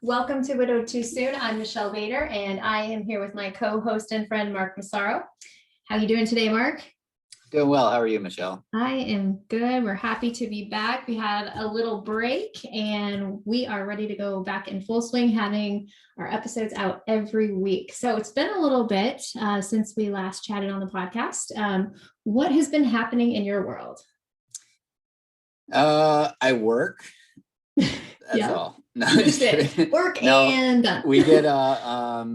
Welcome to Widowed Too Soon. I'm Michelle Bader, and I am here with my co-host and friend, Mark Massaro. How are you doing today, Mark? Doing well. How are you, Michelle? I am good. We're happy to be back. We had a little break, and we are ready to go back in full swing, having our episodes out every week. So it's been a little bit since we last chatted on the podcast. What has been happening in your world? I work. That's all. No, just kidding. Work and done. We did a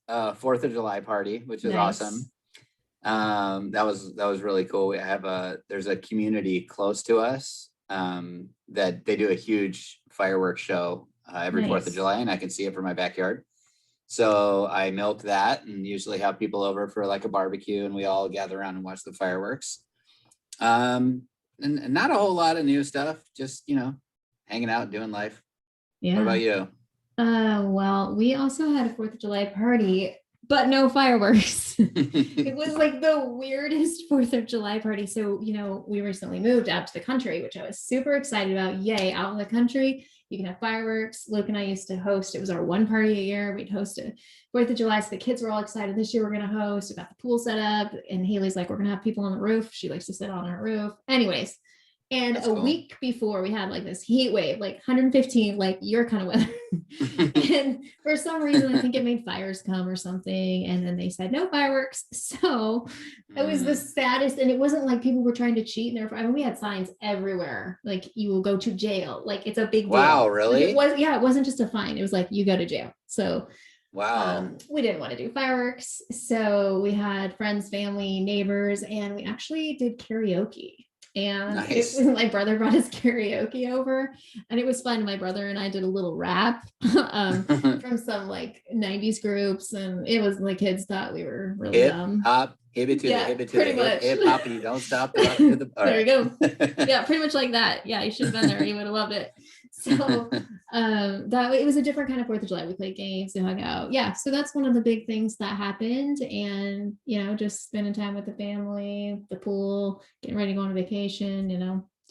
4th of July party, which is awesome. That was really cool. There's a community close to us that they do a huge fireworks show every 4th of July, and I can see it from my backyard. So I milked that and usually have people over for like a barbecue, and we all gather around and watch the fireworks. And not a whole lot of new stuff, just hanging out, doing life. Yeah. What about you? Well, we also had a 4th of July party, but no fireworks. It was like the weirdest 4th of July party. So, we recently moved out to the country, which I was super excited about. Yay, out in the country, you can have fireworks. Luke and I used to host. It was our one party a year. We'd host a 4th of July. So the kids were all excited. This year we're going to host. We got the pool set up. And Haley's like, we're going to have people on the roof. She likes to sit on her roof. Anyways. And that's cool. Week before we had like this heat wave, like 115, like your kind of weather. And for some reason, I think it made fires come or something. And then they said no fireworks. So it was the saddest. And it wasn't like people were trying to cheat. We had signs everywhere. Like you will go to jail. Like it's a big deal. Wow, really? Like it wasn't just a fine. It was like, you go to jail. So wow. We didn't want to do fireworks. So we had friends, family, neighbors, and we actually did karaoke. And my brother brought his karaoke over, and it was fun. My brother and I did a little rap from some like 90s groups, and it was like kids thought we were really dumb. Hip it to hip hop, and you don't stop. There you go. Yeah, pretty much like that. Yeah, you should have been there. You would have loved it. So that way, it was a different kind of 4th of July. We played games and hung out. Yeah, so that's one of the big things that happened. And just spending time with the family, the pool, getting ready to go on vacation.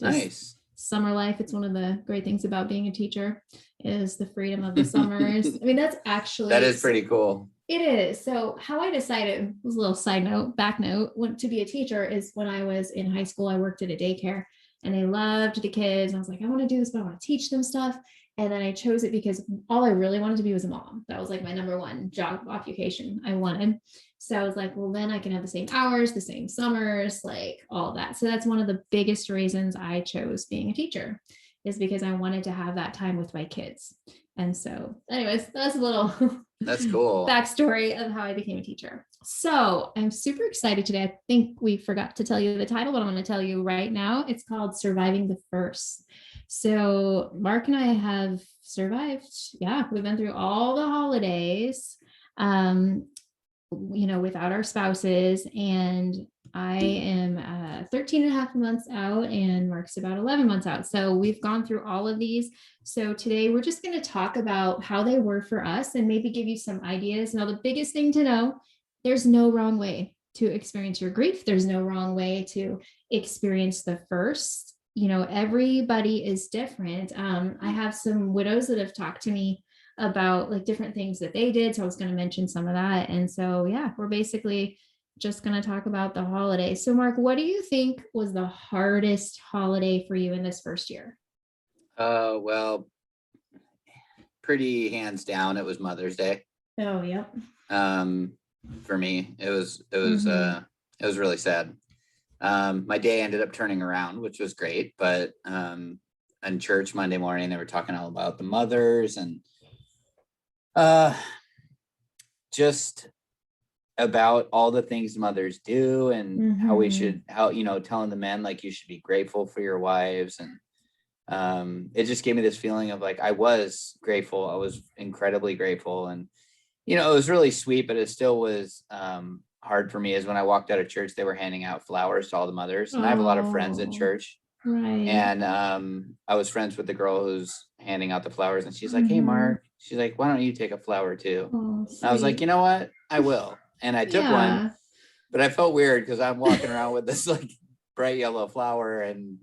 Nice summer life. It's one of the great things about being a teacher is the freedom of the summers. I mean, that is pretty cool. It is. So how I decided, was a little back note, to be a teacher is when I was in high school. I worked at a daycare. And I loved the kids. I was like, I want to do this, but I want to teach them stuff. And then I chose it because all I really wanted to be was a mom. That was like my number one job occupation I wanted. So I was like, well, then I can have the same hours, the same summers, like all that. So that's one of the biggest reasons I chose being a teacher, is because I wanted to have that time with my kids. And so anyways, that's a little that's cool backstory of how I became a teacher. So I'm super excited today. I think we forgot to tell you the title, but I'm going to tell you right now. It's called Surviving the First. So Mark and I have survived. Yeah, we've been through all the holidays, without our spouses. And I am 13 and a half months out, and Mark's about 11 months out. So we've gone through all of these. So today we're just going to talk about how they were for us and maybe give you some ideas. Now, the biggest thing to know, there's no wrong way to experience your grief. There's no wrong way to experience the first. Everybody is different. I have some widows that have talked to me about like different things that they did. So I was going to mention some of that. And so, yeah, we're basically just going to talk about the holiday. So Mark, what do you think was the hardest holiday for you in this first year? Well, pretty hands down, it was Mother's Day. Oh, yep. For me, it was really sad. My day ended up turning around, which was great, but in church Monday morning, they were talking all about the mothers and just about all the things mothers do and how telling the men, like, you should be grateful for your wives. And it just gave me this feeling of like, I was grateful. I was incredibly grateful. And, it was really sweet, but it still was hard for me. Is when I walked out of church, they were handing out flowers to all the mothers. And I have a lot of friends in church. Right. And I was friends with the girl who's handing out the flowers. And she's like, hey, Mark, she's like, why don't you take a flower too? And I was like, you know what? I will. And I took one, but I felt weird because I'm walking around with this like bright yellow flower, and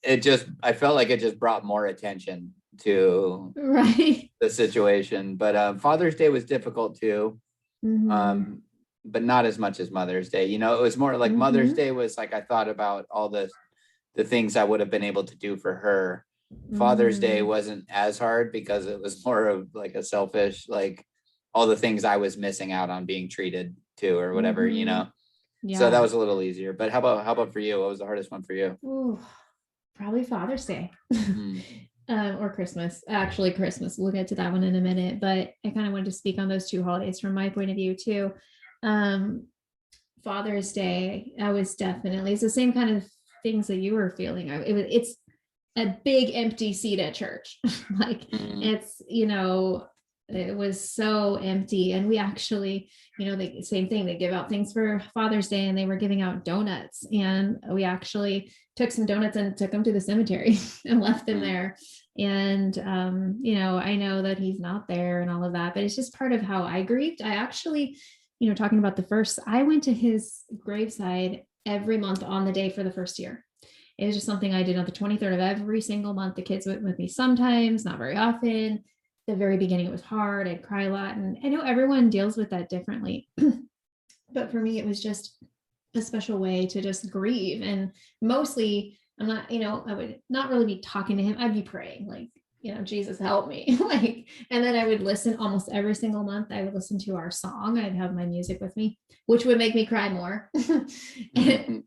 I felt like it just brought more attention to Right. the situation. But Father's Day was difficult too. Mhm. But not as much as Mother's Day. You know, it was more like Mother's Day was like I thought about all the things I would have been able to do for her. Father's Day Mhm. wasn't as hard because it was more of like a selfish, like all the things I was missing out on being treated to or whatever, you Mhm. know. So that Yeah. was a little easier. But how about for you? What was the hardest one for you? Ooh, probably Father's Day. Hmm. Or Christmas. Actually, Christmas. We'll get to that one in a minute. But I kind of wanted to speak on those two holidays from my point of view too. Um, Father's Day, I was definitely, it's the same kind of things that you were feeling. It's a big empty seat at church. Like Hmm. it's, it was so empty. And we actually, the same thing, they give out things for Father's Day and they were giving out donuts. And we actually took some donuts and took them to the cemetery and left them Hmm. there. And, I know that he's not there and all of that, but it's just part of how I grieved. I actually, talking about the first, I went to his graveside every month on the day for the first year. It was just something I did on the 23rd of every single month. The kids went with me sometimes, not very often. The very beginning, it was hard. I'd cry a lot. And I know everyone deals with that differently. But for me, it was just a special way to just grieve. And mostly, I'm not, I would not really be talking to him. I'd be praying, like, Jesus help me. Like, and then I would listen almost every single month. I would listen to our song. I'd have my music with me, which would make me cry more. Hmm.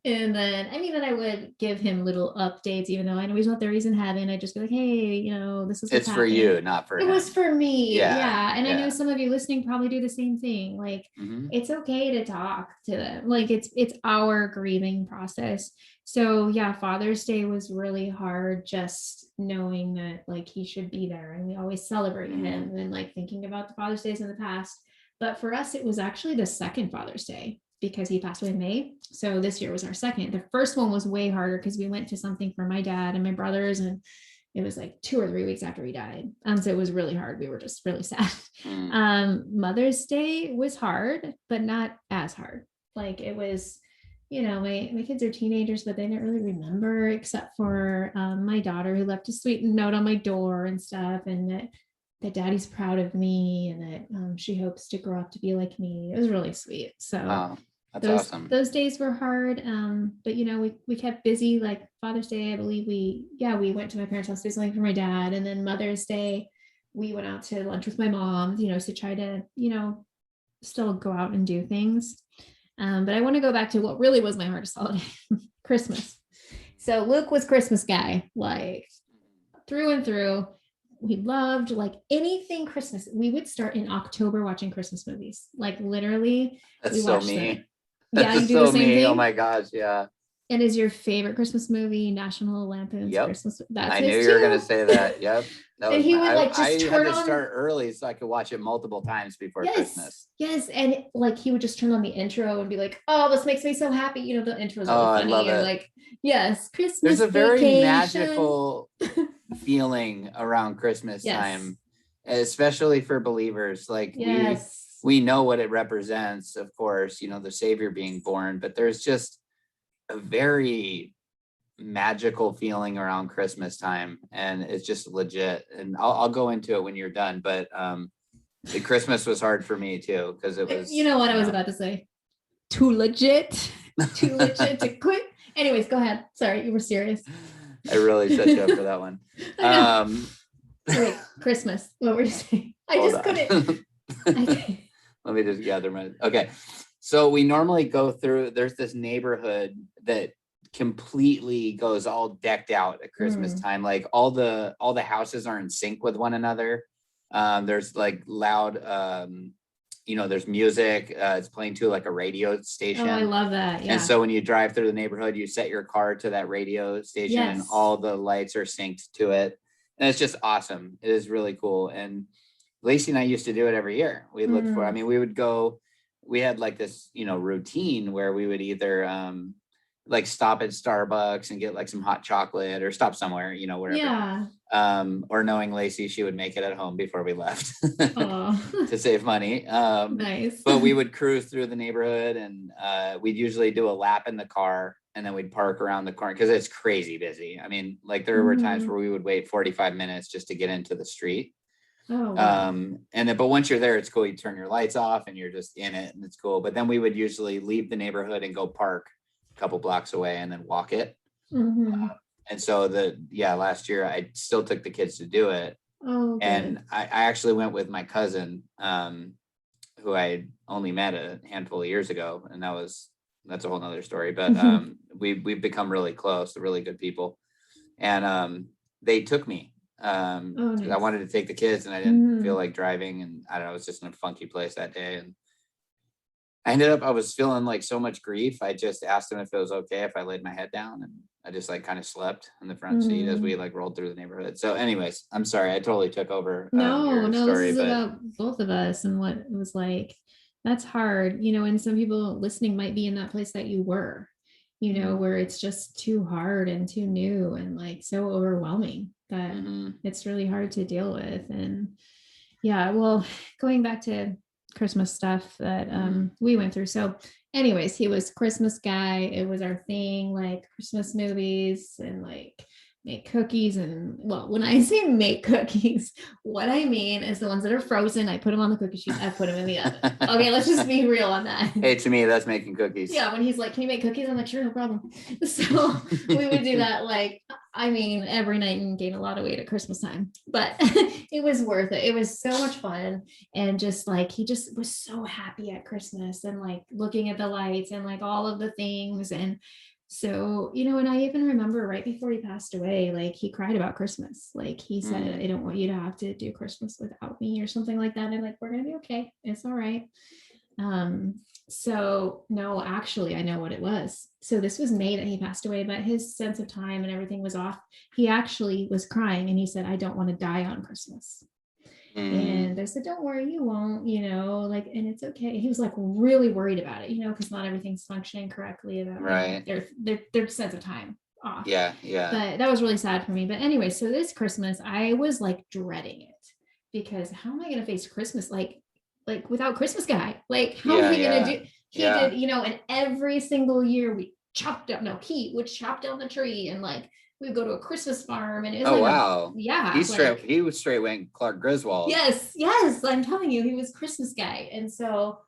And then, then I would give him little updates, even though I know he's not there, he's in heaven. I'd just be like, hey, this is what's It's for happening. you, not for It was him. for me. Yeah. Yeah. And I know Yeah. some of you listening probably do the same thing. Like, Hmm. it's okay to talk to them. Like it's our grieving process. So yeah, Father's Day was really hard, just knowing that like he should be there and we always celebrate Hmm. him and like thinking about the Father's Days in the past. But for us, it was actually the second Father's Day because he passed away in May. So this year was our second. The first one was way harder because we went to something for my dad and my brothers, and it was like 2 or 3 weeks after he died. So it was really hard. We were just really sad. Hmm. Mother's Day was hard, but not as hard. Like it was, my kids are teenagers, but they didn't really remember except for my daughter who left a sweet note on my door and stuff. And that daddy's proud of me and that she hopes to grow up to be like me. It was really sweet. So Oh, that's those awesome. those days were hard, but we kept busy. Like Father's Day, I believe we went to my parents' house to do something for my dad, and then Mother's Day we went out to lunch with my mom, to try to still go out and do things. But I want to go back to what really was my hardest holiday. Christmas. So Luke was Christmas guy, like through and through. We loved like anything Christmas. We would start in October watching Christmas movies. Like literally, That's we so watched them. me. Yeah, you That's do the so same me. Oh thing. my gosh. Yeah. And is your favorite Christmas movie National Lampoon's Yep. Christmas? That's I knew his you were gonna too. say that. Yep. That And was he my would like just I had turn to on. start early so I could watch it multiple times before Yes, Christmas. yes, and like he would just turn on the intro and be like, "Oh, this makes me so happy." The intro is Oh, really I love funny and it. like, yes, There's Christmas a very vacation. magical feeling around Christmas Yes, time, especially for believers. Like yes. we know what it represents, of course, the Savior being born, but there's just a very magical feeling around Christmas time, and it's just legit. And I'll go into it when you're done, but the Christmas was hard for me too because it You was, know what I was about to say? Too legit, too legit to quit. Anyways, go ahead. Sorry, you were serious. I really set you up for that one. I know. Um, So wait, Christmas. What were you saying? I hold just couldn't. on. Let me just gather my. Okay, so we normally go through. There's this neighborhood that completely goes all decked out at Christmas time. Like all the houses are in sync with one another. There's like loud. There's music. It's playing to like a radio station. Oh, I love that. Yeah. And so when you drive through the neighborhood, you set your car to that radio station, and Yes. all the lights are synced to it. And it's just awesome. It is really cool. And Lacey and I used to do it every year. We looked for, we would go, we had like this, routine where we would either like stop at Starbucks and get like some hot chocolate or stop somewhere, wherever. Yeah. Or knowing Lacey, she would make it at home before we left Oh, to save money. nice. But we would cruise through the neighborhood, and we'd usually do a lap in the car and then we'd park around the corner because it's crazy busy. I mean, like there were times where we would wait 45 minutes just to get into the street. Oh, wow. And then, but once you're there, it's cool. You turn your lights off and you're just in it and it's cool. But then we would usually leave the neighborhood and go park a couple blocks away and then walk it. And so last year I still took the kids to do it. Oh, and I actually went with my cousin, who I only met a handful of years ago. And that's a whole nother story, but, we've become really close, really good people. And, they took me, nice. I wanted to take the kids and I didn't feel like driving, and I don't know, I was just in a funky place that day. And I was feeling like so much grief. I just asked him if it was okay if I laid my head down, and I just like kind of slept in the front seat as we like rolled through the neighborhood. So anyways, I'm sorry, I totally took over. No, story, this is about both of us and what it was like. That's hard, and some people listening might be in that place that you were, where it's just too hard and too new and like so overwhelming that it's really hard to deal with. And yeah, well, going back to Christmas stuff that we went through. So anyways, he was Christmas guy. It was our thing, like Christmas movies and like make cookies. And well, when I say make cookies, what I mean is the ones that are frozen. I put them on the cookie sheet. I put them in the oven. Okay, let's just be real on that. Hey, to me, that's making cookies. Yeah, when he's like, "Can you make cookies?" I'm like, "Sure, no problem." So we would do that, like, I mean, every night and gain a lot of weight at Christmas time, but it was worth it. It was so much fun. And just like, he just was so happy at Christmas and like looking at the lights and like all of the things. And so, and I even remember right before he passed away, like he cried about Christmas. Like he said, "I don't want you to have to do Christmas without me," or something like that. And I'm like, "We're going to be okay. It's all right." So no, actually I know what it was. So this was May that he passed away, but his sense of time and everything was off. He actually was crying and he said, "I don't want to die on Christmas." And I said, "Don't worry, you won't, like, and it's okay." He was like really worried about it, because not everything's functioning correctly about right. Their sense of time off. Yeah. But that was really sad for me. But anyway, so this Christmas, I was like dreading it because how am I going to face Christmas like without Christmas guy? Like, how am I going to do? He did, and every single year he would chop down the tree and like we'd go to a Christmas farm and it was wow. He was straight wing Clark Griswold. Yes, I'm telling you, he was Christmas guy. And so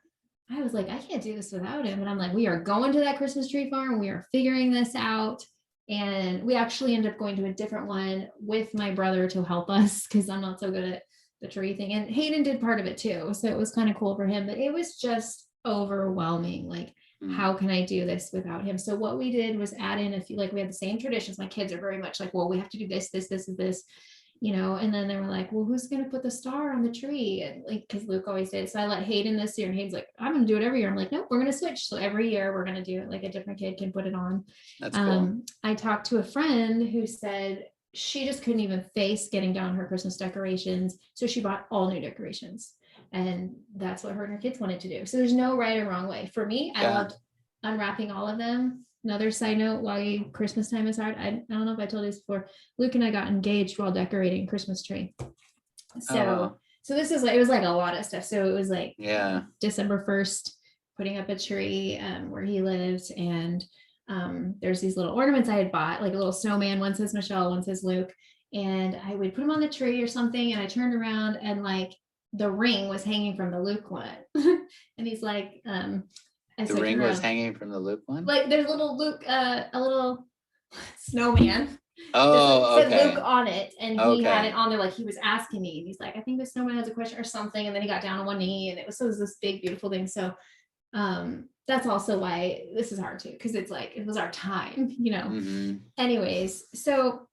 I was like, I can't do this without him. And I'm like, we are going to that Christmas tree farm. We are figuring this out. And we actually ended up going to a different one with my brother to help us because I'm not so good at the tree thing. And Hayden did part of it too. So it was kind of cool for him, but it was just overwhelming. Like, how can I do this without him? So what we did was add in a few, like we had the same traditions. My kids are very much like, well, we have to do this, and this, and then they were like, well, who's going to put the star on the tree? And like, cause Luke always did. So I let Hayden this year and Hayden's like, I'm going to do it every year. I'm like, nope, we're going to switch. So every year we're going to do it. Like a different kid can put it on. That's cool. I talked to a friend who said she just couldn't even face getting down her Christmas decorations. So she bought all new decorations. And that's what her and her kids wanted to do. So there's no right or wrong way. For me, I loved unwrapping all of them. Another side note, why Christmas time is hard. I don't know if I told you this before. Luke and I got engaged while decorating Christmas tree. So this is like, it was like a lot of stuff. So it was like December 1st, putting up a tree where he lives. And there's these little ornaments I had bought, like a little snowman. One says Michelle, one says Luke. And I would put them on the tree or something. And I turned around and like the ring was hanging from the Luke one. And he's like, the ring was hanging from the Luke one? Like there's a little Luke, a little snowman. Oh, okay. Said Luke on it. And he had it on there like he was asking me. And he's like, I think the snowman has a question or something. And then he got down on one knee and it was this big, beautiful thing. So that's also why this is hard too. Cause it's like, it was our time, Anyways, so.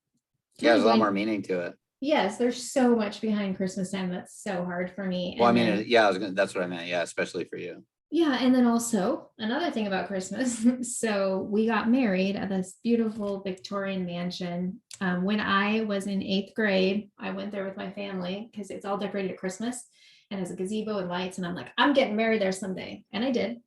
Yeah, there's a lot more meaning to it. Yes, there's so much behind Christmas time that's so hard for me. Well, and I mean, that's what I meant. Yeah, especially for you. Yeah, and then also another thing about Christmas. So we got married at this beautiful Victorian mansion. When I was in 8th grade, I went there with my family because it's all decorated at Christmas and has a gazebo and lights. And I'm like, I'm getting married there someday, and I did.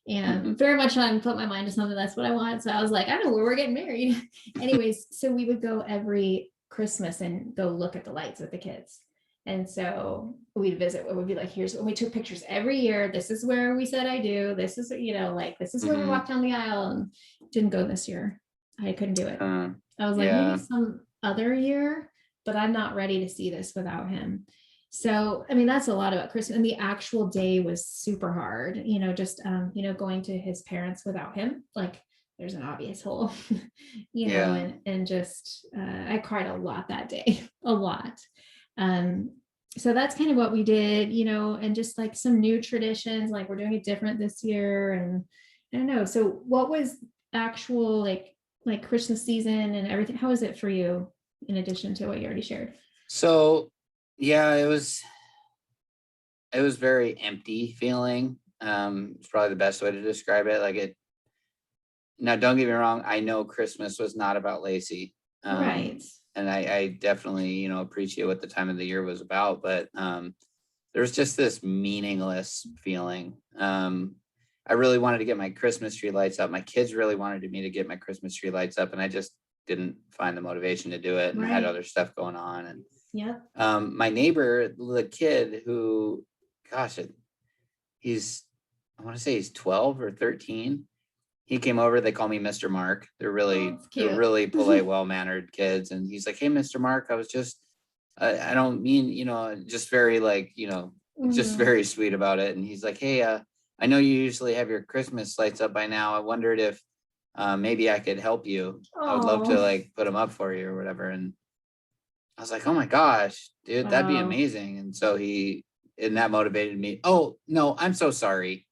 And very much on put my mind to something that's what I want. So I was like, I know where we're getting married. Anyways, so we would go every Christmas and go look at the lights with the kids. And so we'd visit, it would be like, here's when we took pictures every year. This is where we said I do. This is, like, this is where we Mhm. walked down the aisle, and didn't go this year. I couldn't do it. Uh, I was like, maybe yeah. some other year, but I'm not ready to see this without him. So, I mean, that's a lot about Christmas. And the actual day was super hard, just, going to his parents without him. Like, there's an obvious hole, Yeah. and just, I cried a lot that day, a lot. Um, so that's kind of what we did, and just like some new traditions, like we're doing it different this year. And I don't know. So what was actual, like Christmas season and everything? How was it for you in addition to what you already shared? So yeah, it was very empty feeling. It's probably the best way to describe it. Like it now, don't get me wrong, I know Christmas was not about Lacey. Right. And I definitely, appreciate what the time of the year was about, but there was just this meaningless feeling. I really wanted to get my Christmas tree lights up. My kids really wanted me to get my Christmas tree lights up, and I just didn't find the motivation to do it, and I had Right. other stuff going on. And Yep. my neighbor, the kid who, gosh, he's, I want to say he's 12 or 13. He came over. They call me Mr. Mark. They're Oh, really, it's they're cute. really polite, well-mannered kids. And he's like, "Hey, Mr. Mark, I was just, I don't mean, just very like, just Mhm. very sweet about it." And he's like, "Hey, I know you usually have your Christmas lights up by now. I wondered if maybe I could help you. I would love to Oh, like put them up for you or whatever." And I was like, "Oh my gosh, dude, that'd be wow. amazing." And so and that motivated me. "Oh, no, I'm so sorry."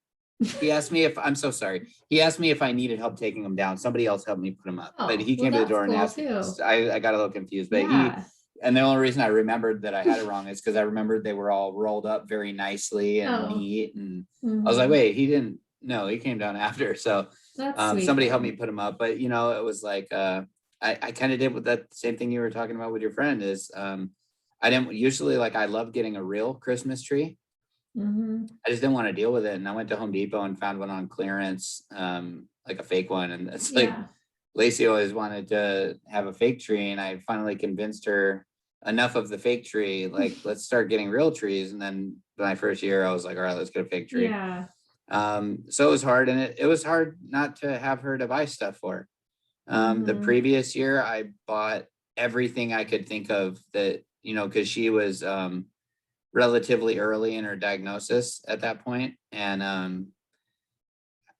He asked me if I'm so sorry. He asked me if I needed help taking them down. Somebody else helped me put them up, but Oh, he well, came to the that's door and cool asked me. too. I got a little confused, but Yeah. and the only reason I remembered that I had it wrong is because I remembered they were all rolled up very nicely and Oh, neat. And I was like, mhm. wait, he didn't, no, he came down after. So That's sweet somebody helped me though. put them up, but it was like, I kind of did with that same thing you were talking about with your friend is, I didn't usually like, I love getting a real Christmas tree. Mhm. I just didn't want to deal with it. And I went to Home Depot and found one on clearance, like a fake one. And it's like Yeah. Lacey always wanted to have a fake tree. And I finally convinced her enough of the fake tree, like, let's start getting real trees. And then my first year, I was like, all right, let's get a fake tree. Yeah. So it was hard. And it was hard not to have her to buy stuff for. The Mhm. previous year, I bought everything I could think of that, because she was, relatively early in her diagnosis at that point. And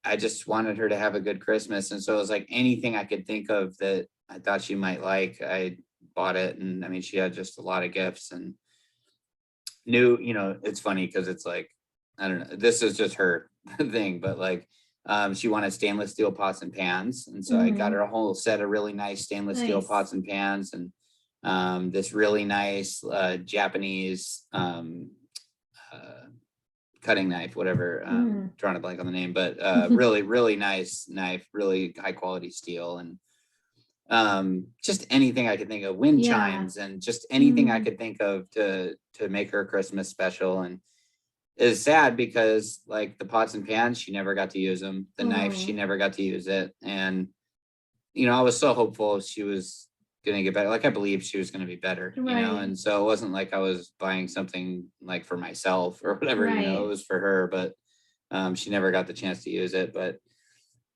I just wanted her to have a good Christmas. And so it was like anything I could think of that I thought she might like, I bought it. And I mean, she had just a lot of gifts and it's funny because it's like, I don't know, this is just her thing, but like, she wanted stainless steel pots and pans. And so I got her Mhm. a whole set of really nice stainless steel Nice. pots and pans and this really nice Japanese uh, cutting knife, whatever. Mhm. Drawing a blank on the name, but really, really nice knife, really high quality steel, and just anything I could think of, wind Yeah. chimes, and just anything I Mhm. could think of to make her Christmas special. And it's sad because like the pots and pans, she never got to use them. The knife, she Oh, never got to use it, and I was so hopeful she was gonna get better. Like I believed she was gonna be better, right. and so it wasn't like I was buying something like for myself or whatever, it Right. was for her, but she never got the chance to use it. But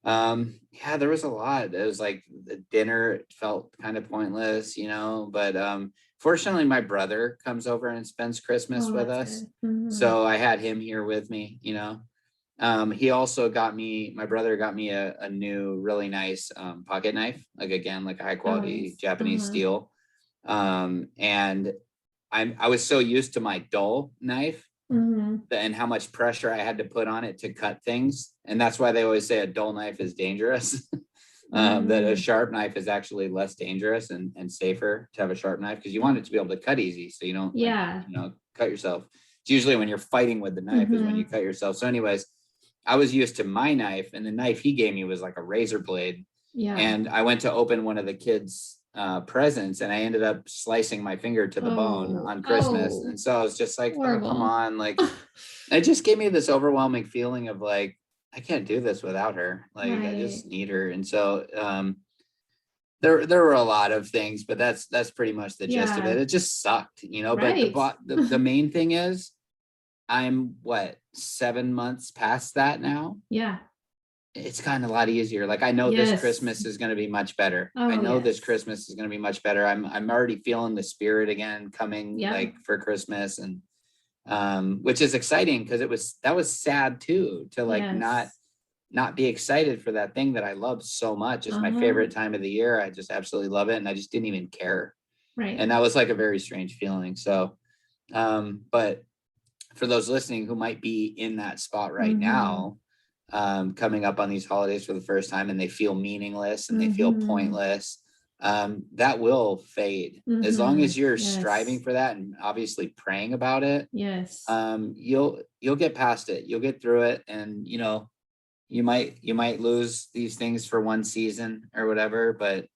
yeah, there was a lot. It was like the dinner felt kind of pointless, but fortunately my brother comes over and spends Christmas Oh, with that's us. good. Mhm. So I had him here with me. He also my brother got me a new really nice pocket knife, like again, like a high Oh, quality nice. Japanese Uh-huh. steel. And I was so used to my dull knife Mhm. and how much pressure I had to put on it to cut things. And that's why they always say a dull knife is dangerous. That a Mhm. sharp knife is actually less dangerous and safer to have a sharp knife because you want Oh, it to be able to cut easy. So you don't like, yeah. cut yourself. It's usually when you're fighting with the knife is when you Mhm. cut yourself. So, anyways, I was used to my knife, and the knife he gave me was like a razor blade. Yeah. And I went to open one of the kids' presents, and I ended up slicing my finger to the bone Oh, on Christmas. oh, And so I was just like, oh, come horrible. on. Like, it just gave me this overwhelming feeling of like, I can't do this without her. Like, I just Right. need her. And so, there were a lot of things, but that's pretty much the gist of Yeah. it. It just sucked, Right. but the main thing is I'm 7 months past that now. Yeah. It's gotten a lot easier. Like I know this Yes. Christmas is going to be much better. I Oh, know this yes. Christmas is going to be much better. I'm already feeling the spirit again coming Yeah. like for Christmas, and which is exciting because that was sad too, to like Yes. not be excited for that thing that I love so much. It's my favorite time of the year. I just absolutely love it, and I just didn't even care. Right. And that was like a very strange feeling. So, but for those listening who might be in that spot right now, coming up on these holidays for the first time, and they feel meaningless and they feel pointless, that will fade. As long as you're striving for that and obviously praying about it, yes, you'll get past it. You'll get through it, and you might lose these things for one season or whatever, but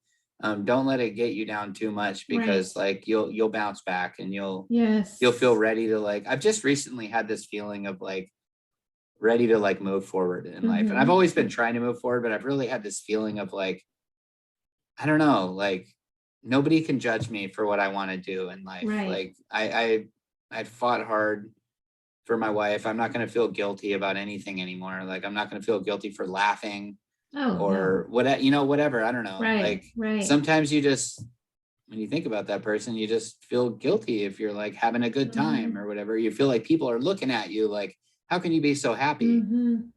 don't let it get you down too much, because right. like you'll bounce back, and Yes. you'll feel ready to like. I've just recently had this feeling of like ready to like move forward in life, and I've always been trying to move forward, but I've really had this feeling of like, I don't know, like nobody can judge me for what I want to do in life. Right. Like I fought hard for my wife. I'm not going to feel guilty about anything anymore. Like I'm not going to feel guilty for laughing or whatever. I don't know. Right. Like sometimes you just, when you think about that person, you just feel guilty if you're like having a good time or whatever. You feel like people are looking at you like, how can you be so happy?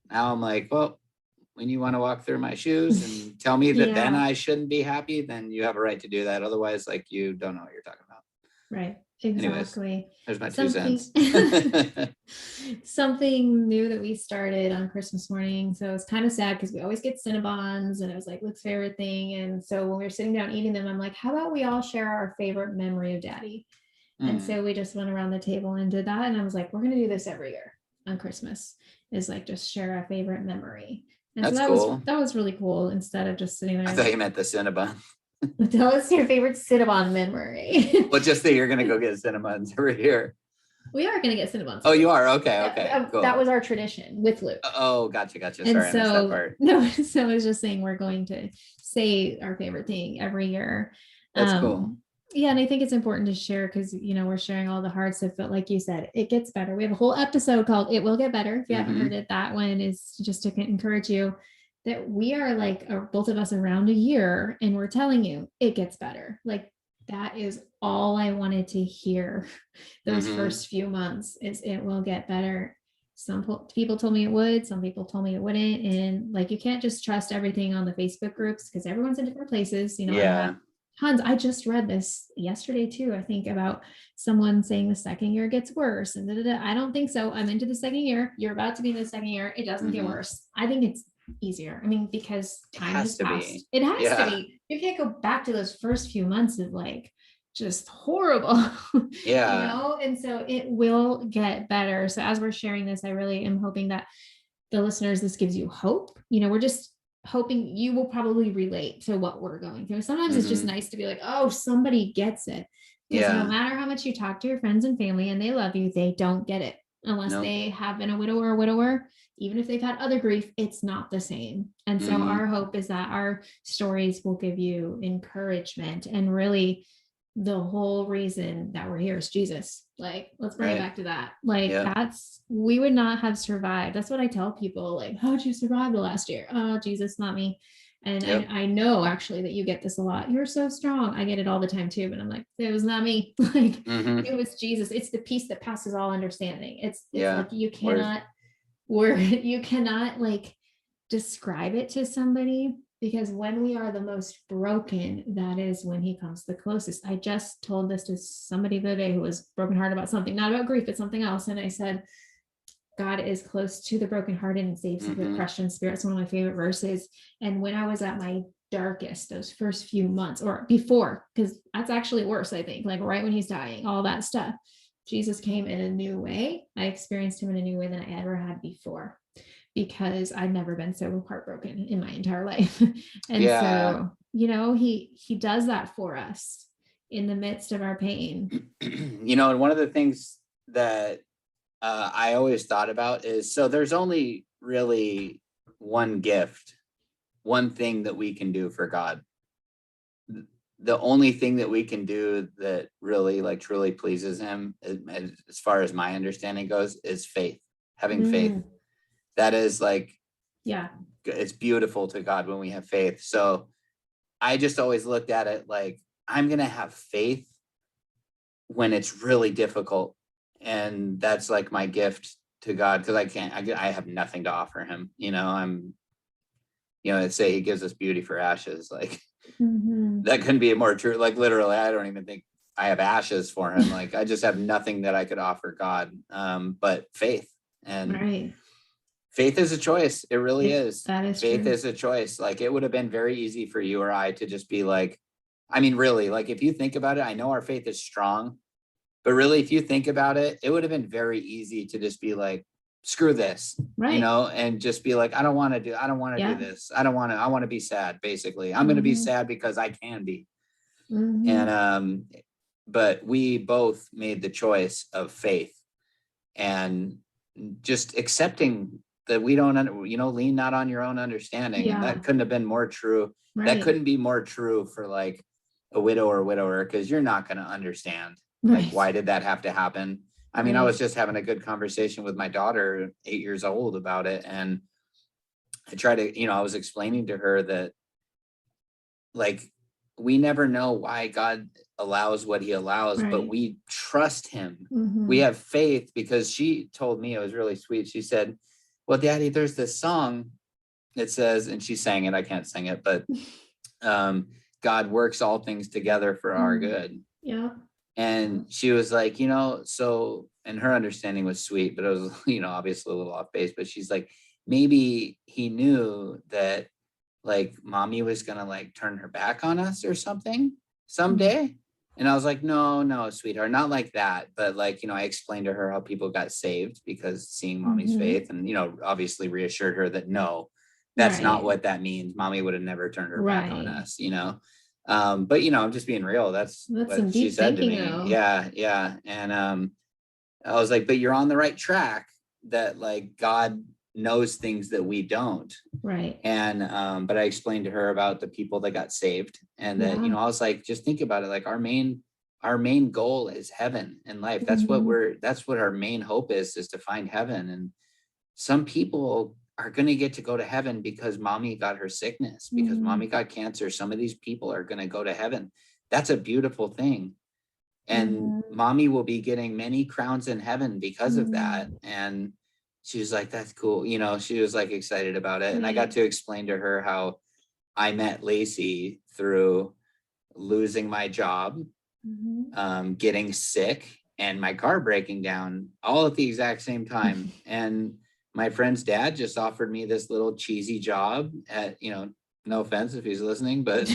Now I'm like, well, when you want to walk through my shoes and tell me that then I shouldn't be happy, then you have a right to do that. Otherwise, like you don't know what you're talking about. Right. Exactly. Anyways, there's my 2 cents. Something new that we started on Christmas morning. So it's kind of sad because we always get Cinnabons, and it was like Luke's favorite thing. And so when we were sitting down eating them, I'm like, how about we all share our favorite memory of Daddy? And so we just went around the table and did that. And I was like, we're going to do this every year on Christmas, is like just share our favorite memory. And that's so cool. that was really cool. Instead of just sitting there. I thought you meant the Cinnabon. Tell us your favorite Cinnabon memory. Well, just that you're going to go get Cinnabons every year. We are going to get Cinnabons. Oh, you are? Okay. Cool. That was our tradition with Luke. Oh, gotcha. Sorry, and I missed that part. No, so I was just saying we're going to say our favorite thing every year. That's cool. Yeah, and I think it's important to share because, we're sharing all the hard stuff, but like you said, it gets better. We have a whole episode called It Will Get Better. If you haven't heard it, that one is just to encourage you that we are like, both of us around a year, and we're telling you it gets better. Like that is all I wanted to hear those first few months, is it will get better. Some people told me it would, some people told me it wouldn't. And like, you can't just trust everything on the Facebook groups because everyone's in different places. I have tons. I just read this yesterday too, I think, about someone saying the second year gets worse. And I don't think so. I'm into the second year. You're about to be in the second year. It doesn't get worse. I think it's easier. I mean, because time has passed. It has to be. You can't go back to those first few months of like just horrible. And so it will get better. So as we're sharing this, I really am hoping that the listeners, this gives you hope. We're just hoping you will probably relate to what we're going through. Sometimes it's just nice to be like, oh, somebody gets it. Because no matter how much you talk to your friends and family and they love you, they don't get it unless they have been a widower or widower. Even if they've had other grief, it's not the same. And so our hope is that our stories will give you encouragement, and really the whole reason that we're here is Jesus. Like, let's bring it back to that. Like we would not have survived. That's what I tell people. Like, how'd you survive the last year? Oh, Jesus, not me. And I know actually that you get this a lot. You're so strong. I get it all the time too, but I'm like, it was not me. Like it was Jesus. It's the peace that passes all understanding. It's like you cannot like describe it to somebody, because when we are the most broken, that is when he comes the closest. I just told this to somebody the other day who was brokenhearted about something, not about grief, but something else. And I said, God is close to the brokenhearted and saves the crushed in spirit. It's one of my favorite verses. And when I was at my darkest, those first few months or before, because that's actually worse, I think, like right when he's dying, all that stuff, Jesus came in a new way. I experienced him in a new way than I ever had before, because I'd never been so heartbroken in my entire life. And so, he does that for us in the midst of our pain. And one of the things that I always thought about is, so there's only really one gift, one thing that we can do for God. the only thing that we can do that really like truly pleases him, as far as my understanding goes, is faith, having faith. That is like, Yeah. it's beautiful to God when we have faith. So I just always looked at it like, I'm going to have faith when it's really difficult. And that's like my gift to God, because I have nothing to offer him. Let's say he gives us beauty for ashes. Like that couldn't be more true. Like literally, I don't even think I have ashes for him. Like I just have nothing that I could offer God, but faith. And faith is a choice. It really is. That is faith true. is a choice. Like it would have been very easy for you or I to just be like, I mean, really, like if you think about it, I know our faith is strong, but really, if you think about it, it would have been very easy to just be like, screw this, and just be like, I don't want to do this. I want to be sad. Basically, I'm going to be sad because I can be. And, but we both made the choice of faith and just accepting that we don't, lean not on your own understanding. And that couldn't have been more true. That couldn't be more true for like a widow or widower, because you're not going to understand. Like, why did that have to happen? I mean, I was just having a good conversation with my daughter, 8 years old, about it. And I tried to, I was explaining to her that like, we never know why God allows what he allows, but we trust him. We have faith, because she told me, it was really sweet. She said, well, Daddy, there's this song that says, and she sang it, I can't sing it, but God works all things together for our good. Yeah. And she was like, so, and her understanding was sweet, but it was, obviously a little off base, but she's like, maybe he knew that like mommy was going to like turn her back on us or something someday. And I was like, no, sweetheart, not like that. But like, I explained to her how people got saved because seeing mommy's faith, and, obviously reassured her that no, that's not what that means. Mommy would have never turned her back on us, but I'm just being real. That's what she said to me. Though. Yeah. And I was like, but you're on the right track, that like God knows things that we don't. And but I explained to her about the people that got saved, and that I was like, just think about it, like our main goal is heaven and life. That's what our main hope is to find heaven. And some people are going to get to go to heaven because mommy got her sickness, because mommy got cancer. Some of these people are going to go to heaven. That's a beautiful thing. And mommy will be getting many crowns in heaven because of that. And she was like, that's cool. She was like excited about it. And I got to explain to her how I met Lacey through losing my job, getting sick, and my car breaking down all at the exact same time. And my friend's dad just offered me this little cheesy job at, no offense if he's listening, but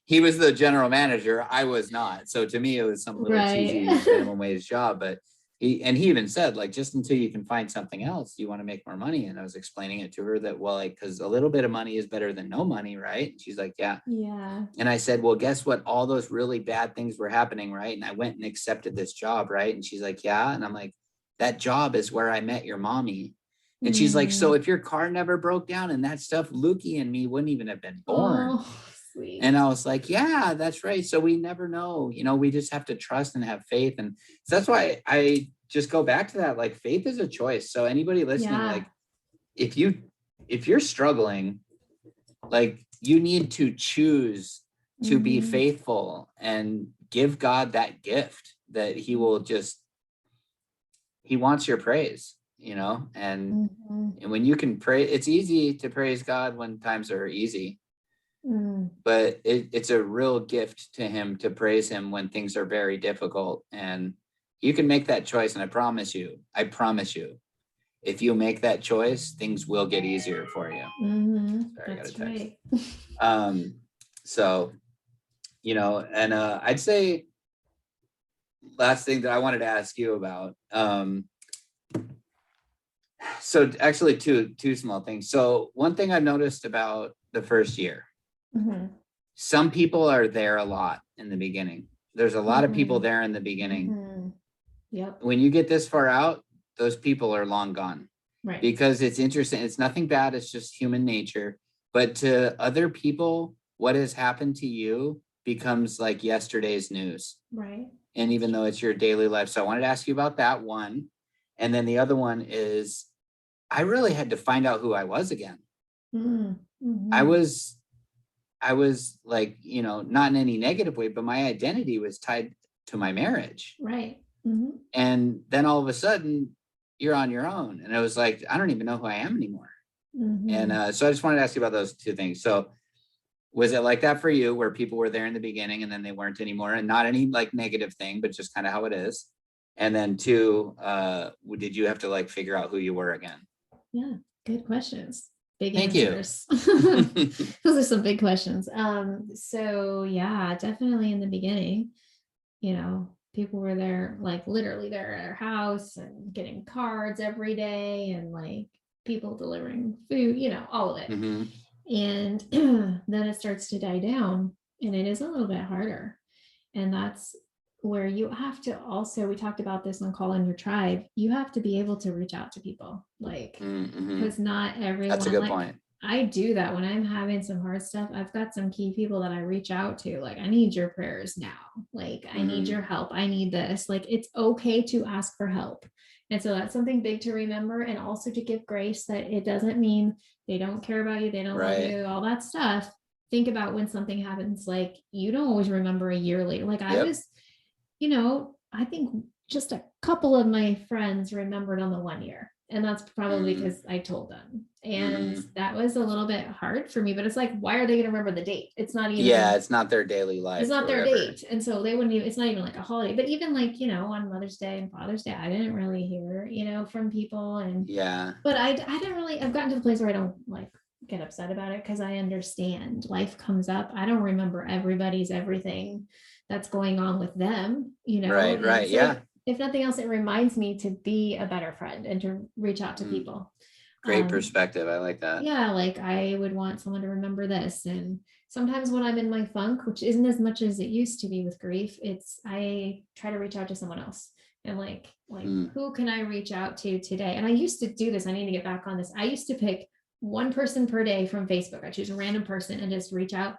he was the general manager. I was not. So to me, it was some little cheesy minimum wage job. But he even said, like, just until you can find something else, you want to make more money. And I was explaining it to her that, well, like, because a little bit of money is better than no money, right? And she's like, yeah. And I said, well, guess what? All those really bad things were happening, right? And I went and accepted this job, right? And she's like, yeah. And I'm like, that job is where I met your mommy. And she's like, so if your car never broke down and that stuff, Lukey and me wouldn't even have been born. Sweet. And I was like, yeah, that's right. So we never know, we just have to trust and have faith. And so that's why I just go back to that. Like, faith is a choice. So anybody listening, like, if you're struggling, like, you need to choose to be faithful and give God that gift that he wants your praise. And when you can pray, it's easy to praise God when times are easy, but it's a real gift to him to praise him when things are very difficult. And you can make that choice. And I promise you, if you make that choice, things will get easier for you. Sorry, that's right. So, and I'd say last thing that I wanted to ask you about, so actually two small things. So one thing I've noticed about the first year, some people are there a lot in the beginning. There's a lot of people there in the beginning. When you get this far out, those people are long gone. Because it's interesting. It's nothing bad. It's just human nature. But to other people, what has happened to you becomes like yesterday's news. Right. And even though it's your daily life. So I wanted to ask you about that one. And then the other one is, I really had to find out who I was again. Mm-hmm. I was like, not in any negative way, but my identity was tied to my marriage. Right. Mm-hmm. And then all of a sudden you're on your own. And I was like, I don't even know who I am anymore. Mm-hmm. And so I just wanted to ask you about those two things. So was it like that for you, where people were there in the beginning and then they weren't anymore, and not any like negative thing, but just kind of how it is? And then two, did you have to like figure out who you were again? Yeah, good questions. Big Thank answers. Those are some big questions. So yeah, definitely in the beginning, people were there, like literally there at our house and getting cards every day, and like people delivering food, all of it. Mm-hmm. And then it starts to die down, and it is a little bit harder. And that's where you have to also, we talked about this on Call in Your Tribe, you have to be able to reach out to people, like, because not everyone. That's a good point. I do that when I'm having some hard stuff. I've got some key people that I reach out to, like, I need your prayers now. Like, I need your help. I need this. Like, it's okay to ask for help. And so that's something big to remember, and also to give grace that it doesn't mean they don't care about you, they don't love you, all that stuff. Think about when something happens, like, you don't always remember a year later. Like, I was, I think just a couple of my friends remembered on the 1 year. And that's probably because I told them. And that was a little bit hard for me, but it's like, why are they going to remember the date? It's not even. Yeah, it's not their daily life. It's not their date. And so they wouldn't even, it's not even like a holiday. But even like, on Mother's Day and Father's Day, I didn't really hear, from people. And yeah. But I didn't really, I've gotten to the place where I don't like get upset about it, because I understand life comes up. I don't remember everybody's everything that's going on with them, Right. Yeah. If nothing else, it reminds me to be a better friend and to reach out to people. Great perspective. I like that. Yeah. Like, I would want someone to remember this. And sometimes when I'm in my funk, which isn't as much as it used to be with grief, I try to reach out to someone else. And like, who can I reach out to today? And I used to do this. I need to get back on this. I used to pick one person per day from Facebook. I choose a random person and just reach out,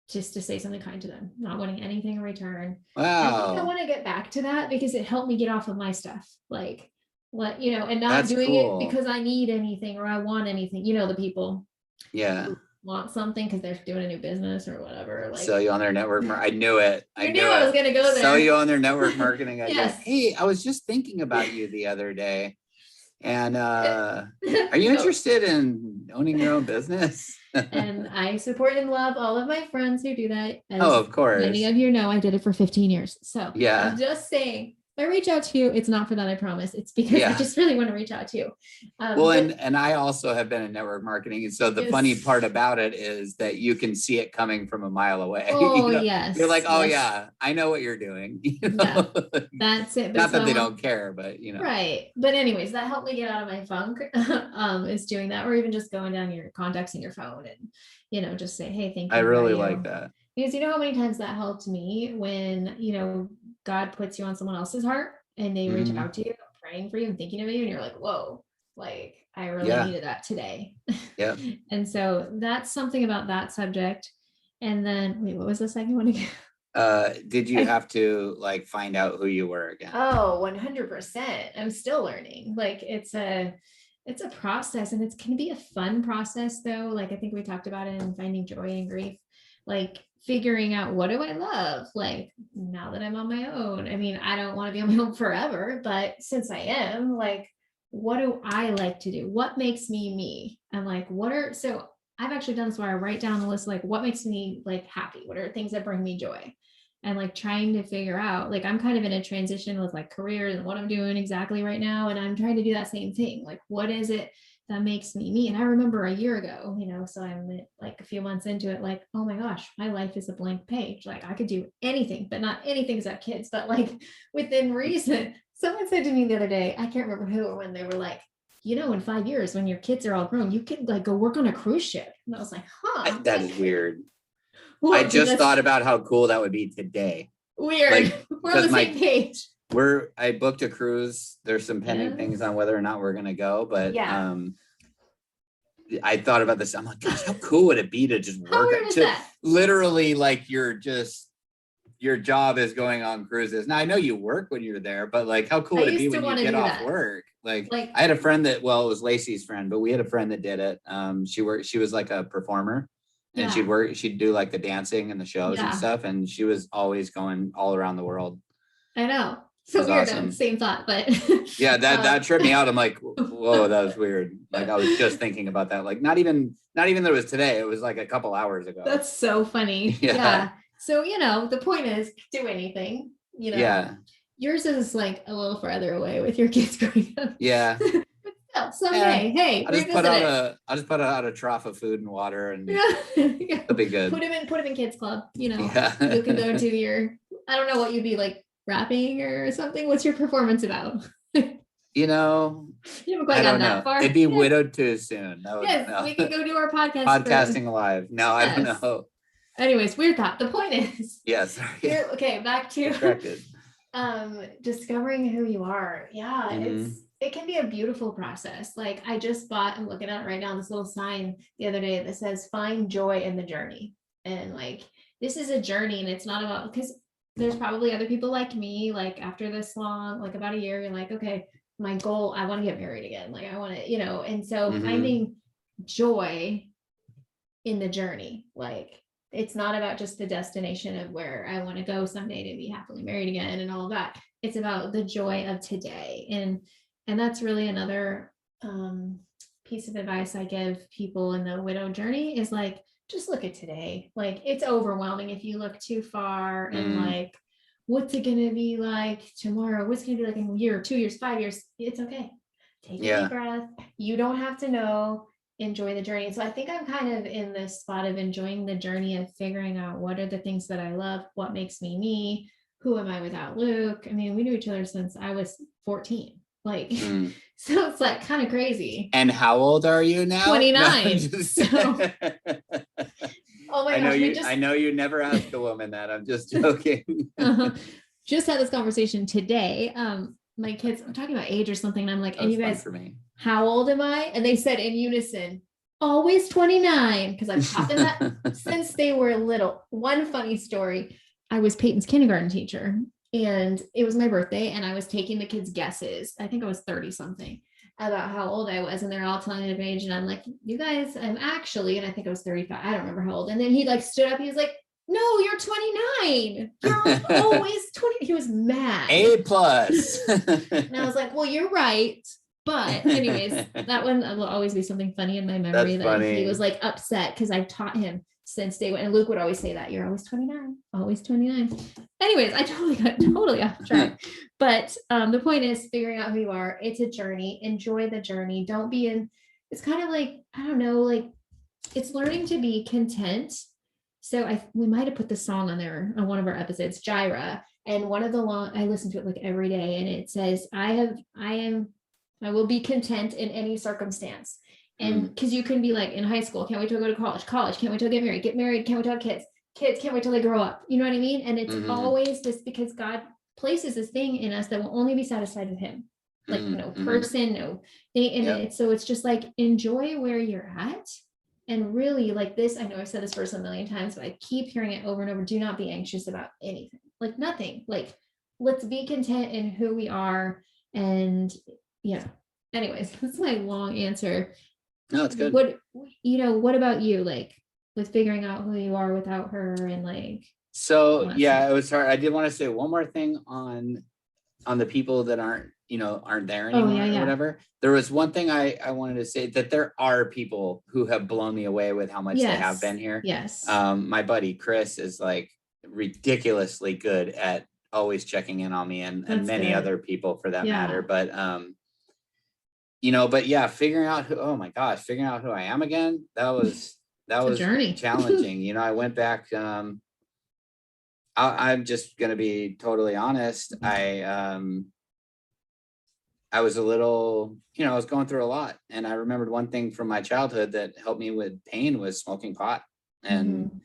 just to say something kind to them, not wanting anything in return. Wow. I think I want to get back to that, because it helped me get off of my stuff. Like, and not That's doing cool. It because I need anything or I want anything, the people. Yeah. Want something because they're doing a new business or whatever. Like, sell you on their network. I knew it. I knew I was going to go there. Sell you on their network marketing. Yes. Hey, I was just thinking about you the other day. And are you interested in owning your own business? And I support and love all of my friends who do that. Of course. Many of you know I did it for 15 years. So yeah, I'm just saying, if I reach out to you, it's not for that, I promise. It's because I just really want to reach out to you. And I also have been in network marketing. And so the funny part about it is that you can see it coming from a mile away. Oh, yes. You're like, oh, yeah, I know what you're doing. Yeah, that's it. But not that they don't care, but Right. But anyways, that helped me get out of my funk, is doing that, or even just going down your contacts in your phone and, just say, hey, thank you. I really like that. Because how many times that helped me when, God puts you on someone else's heart and they reach out to you, praying for you and thinking of you. And you're like, whoa, like, I really needed that today. Yeah. And so that's something about that subject. And then, wait, what was the second one again? Did you have to like find out who you were again? Oh, 100%. I'm still learning. Like, it's a process, and it can be a fun process though. Like, I think we talked about it in Finding Joy in Grief, like figuring out, what do I love? Like, now that I'm on my own, I mean, I don't want to be on my own forever, but since I am, like, what do I like to do? What makes me me? And like, so I've actually done this where I write down the list, like, what makes me like happy? What are things that bring me joy? And like trying to figure out, like, I'm kind of in a transition with like career and what I'm doing exactly right now. And I'm trying to do that same thing. Like, what is it that makes me me? And I remember a year ago, so I'm like a few months into it, like, oh my gosh, my life is a blank page. Like, I could do anything, but not anything except kids, but like within reason. Someone said to me the other day, I can't remember who or when, they were like, in 5 years, when your kids are all grown, you could like go work on a cruise ship. And I was like, that is weird. Well, I just thought about how cool that would be today. Weird. Like, we're on the same page. I booked a cruise. There's some pending things on whether or not we're gonna go, but I thought about this. I'm like, gosh, how cool would it be to just work literally like you're just your job is going on cruises. Now I know you work when you're there, but like how cool I would it be used to when you wanna get do off that. work? Like Like, I had a friend that, well, it was Lacey's friend, but we had a friend that did it. She was like a performer, and yeah, she'd do like the dancing and the shows and yeah, stuff, and she was always going all around the world. I know. It So was weird though, awesome. same thought, but Yeah, that tripped me out. I'm like, whoa, that um, was weird. Like I was just thinking about that. Like not even that it was today. It was like a couple hours ago. that's so funny. Yeah. Yeah. So, the point is do anything, Yeah. yours is like a little farther away with your kids growing up. Yeah. Still, Yeah. someday, hey, I'll just revisit it. put out a trough of food and water, and Yeah. Yeah. it'll be good. Put him in kids club, you can Yeah. go to your, I don't know what you'd be like rapping or something. What's your performance about? You know, You haven't I quite gotten don't that know. far. It'd be Yeah. widowed too soon. That would Yes, no. we can go do our podcast for, Podcasting live. No, I don't yes. know. Anyways, weird thought. The point is, Yeah, sorry. okay, back to Distracted. discovering who you are. Yeah, Mhm. it can be a beautiful process. Like I just bought, I'm looking at it right now, this little sign the other day that says find joy in the journey. And like this is a journey, and it's not about, because there's probably other people like me, like after this long, like about a year, you're like, okay, my goal, I want to get married again. Like I want to, and so Mhm. finding joy in the journey. Like it's not about just the destination of where I want to go someday to be happily married again and all of that. It's about the joy of today. And that's really another piece of advice I give people in the widow journey is like, just look at today. Like it's overwhelming if you look too far and like, what's it going to be like tomorrow? What's going to be like in a year, 2 years, 5 years? It's okay. Take a deep breath. You don't have to know. Enjoy the journey. So I think I'm kind of in this spot of enjoying the journey of figuring out what are the things that I love, what makes me me, who am I without Luke? I mean, we knew each other since I was 14. Like, so it's like kind of crazy. And how old are you now? 29. No, so, oh my gosh, I know you never asked a woman that. I'm just joking. Just had this conversation today. My kids, I'm talking about age or something, and I'm like, and you guys, for me, how old am I? And they said in unison, always 29, because I've taught them that since they were little. One funny story, I was Peyton's kindergarten teacher, and it was my birthday, and I was taking the kids' guesses. I think I was 30 something about how old I was, and they're all telling me the age, and I'm like, you guys, I'm actually, and I think I was 35. I don't remember how old. And then he like stood up, he was like, no, you're 29. You're always 20. He was mad. A+. And I was like, well, you're right. But anyways, that one will always be something funny in my memory. That's that funny. He was like upset because I've taught him since day one. And Luke would always say that, you're always 29, always 29. Anyways, I got totally off track. But the point is figuring out who you are. It's a journey. Enjoy the journey. Don't be in, it's kind of like, I don't know, like it's learning to be content. So we might have put the song on there on one of our episodes, Gyra. And one of the I listen to it like every day, and it says, I will be content in any circumstance. And because you can be like in high school, can't wait to go to college, can't wait to get married, can't wait to have kids, can't wait till they grow up. You know what I mean? And it's always this, because God places this thing in us that will only be satisfied with him. Like no person, no thing. And so it's just like, enjoy where you're at. And really like this, I know I've said this verse a million times, but I keep hearing it over and over. Do not be anxious about anything, like nothing. Like, let's be content in who we are. And anyways, that's my long answer. No, it's good. What about you? Like with figuring out who you are without her and like. So it was hard. I did want to say one more thing on the people that aren't there anymore or whatever. There was one thing I wanted to say, that there are people who have blown me away with how much they have been here. Yes. My buddy Chris is like ridiculously good at always checking in on me, and many other people for that matter. But figuring out who I am again, that was a journey. Challenging. I went back. I'm just gonna be totally honest. I was a little, I was going through a lot, and I remembered one thing from my childhood that helped me with pain was smoking pot. And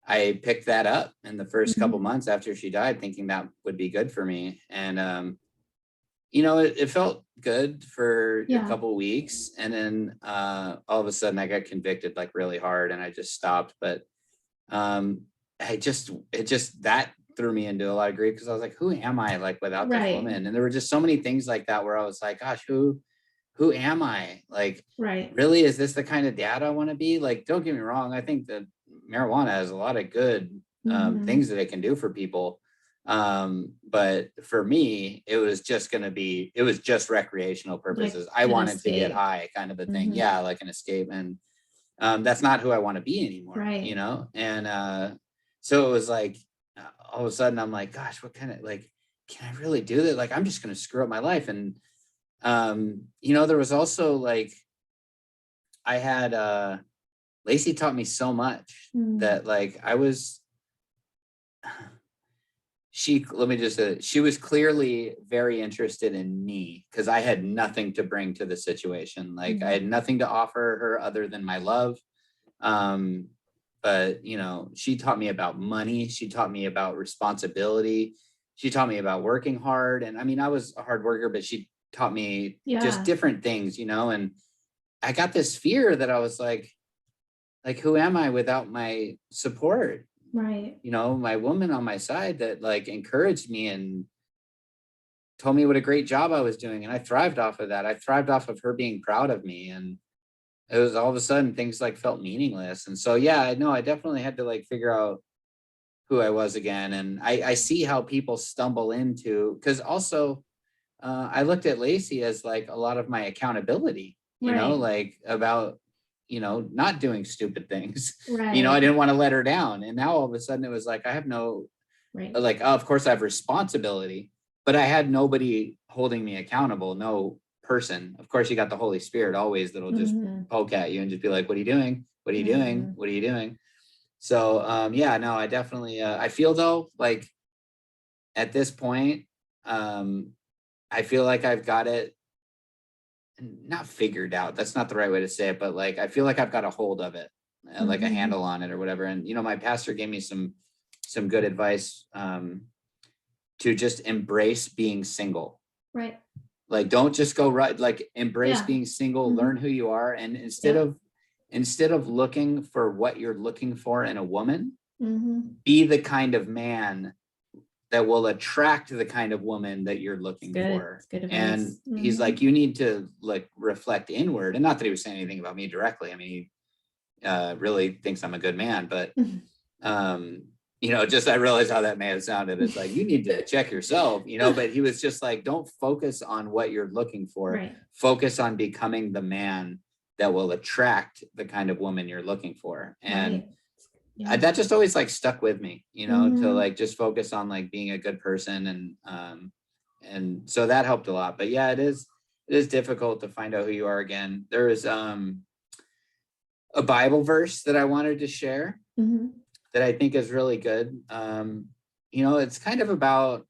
I picked that up in the first couple months after she died, thinking that would be good for me. And, it felt good for a couple of weeks. And then all of a sudden I got convicted like really hard, and I just stopped. But that threw me into a lot of grief because I was like, who am I like without this Right. woman? And there were just so many things like that where I was like, gosh, who am I? Like, Right. really, is this the kind of dad I want to be? Like, don't get me wrong. I think that marijuana has a lot of good things that it can do for people. But for me, it was just recreational purposes. Like I an wanted to get escape. high kind of a thing. Yeah, like an escape. And that's not who I want to be anymore, Right. you know? And so it was like, all of a sudden I'm like, gosh, what kind of like, can I really do that? Like, I'm just going to screw up my life. And, you know, there was also like, I had, Lacey taught me so much that like she was clearly very interested in me because I had nothing to bring to the situation. Like I had nothing to offer her other than my love. But you know, she taught me about money. She taught me about responsibility. She taught me about working hard. And I mean, I was a hard worker, but she taught me just different things, you know, and I got this fear that I was like, who am I without my support? Right. You know, my woman on my side that like encouraged me and told me what a great job I was doing. And I thrived off of that. I thrived off of her being proud of me. And it was all of a sudden things like felt meaningless. And so, yeah, I know I definitely had to like figure out who I was again. And I see how people stumble into, because also I looked at Lacey as like a lot of my accountability, you know, like about, you know, not doing stupid things. You know, I didn't want to let her down. And now all of a sudden it was like, I have no, like, of course I have responsibility, but I had nobody holding me accountable, no person. Of course, you got the Holy Spirit always that'll just poke at you and just be like, what are you doing? What are you doing? What are you doing? So, yeah, no, I definitely, I feel though, like at this point, I feel like I've got it not figured out. That's not the right way to say it, but like, I feel like I've got a hold of it, like a handle on it or whatever. And, you know, my pastor gave me some good advice, to just embrace being single. Right. Like, don't just go right, like embrace being single, learn who you are. And instead of looking for what you're looking for in a woman, be the kind of man that will attract the kind of woman that you're looking for. And he's like, you need to like reflect inward. And not that he was saying anything about me directly. I mean, he really thinks I'm a good man, but you know, just I realized how that may have sounded. It's like, you need to check yourself, you know, but he was just like, don't focus on what you're looking for. Focus on becoming the man that will attract the kind of woman you're looking for. And that just always like stuck with me, you know, to like just focus on like being a good person. And so that helped a lot. But yeah, it is difficult to find out who you are again. There is a Bible verse that I wanted to share that I think is really good. You know, it's kind of about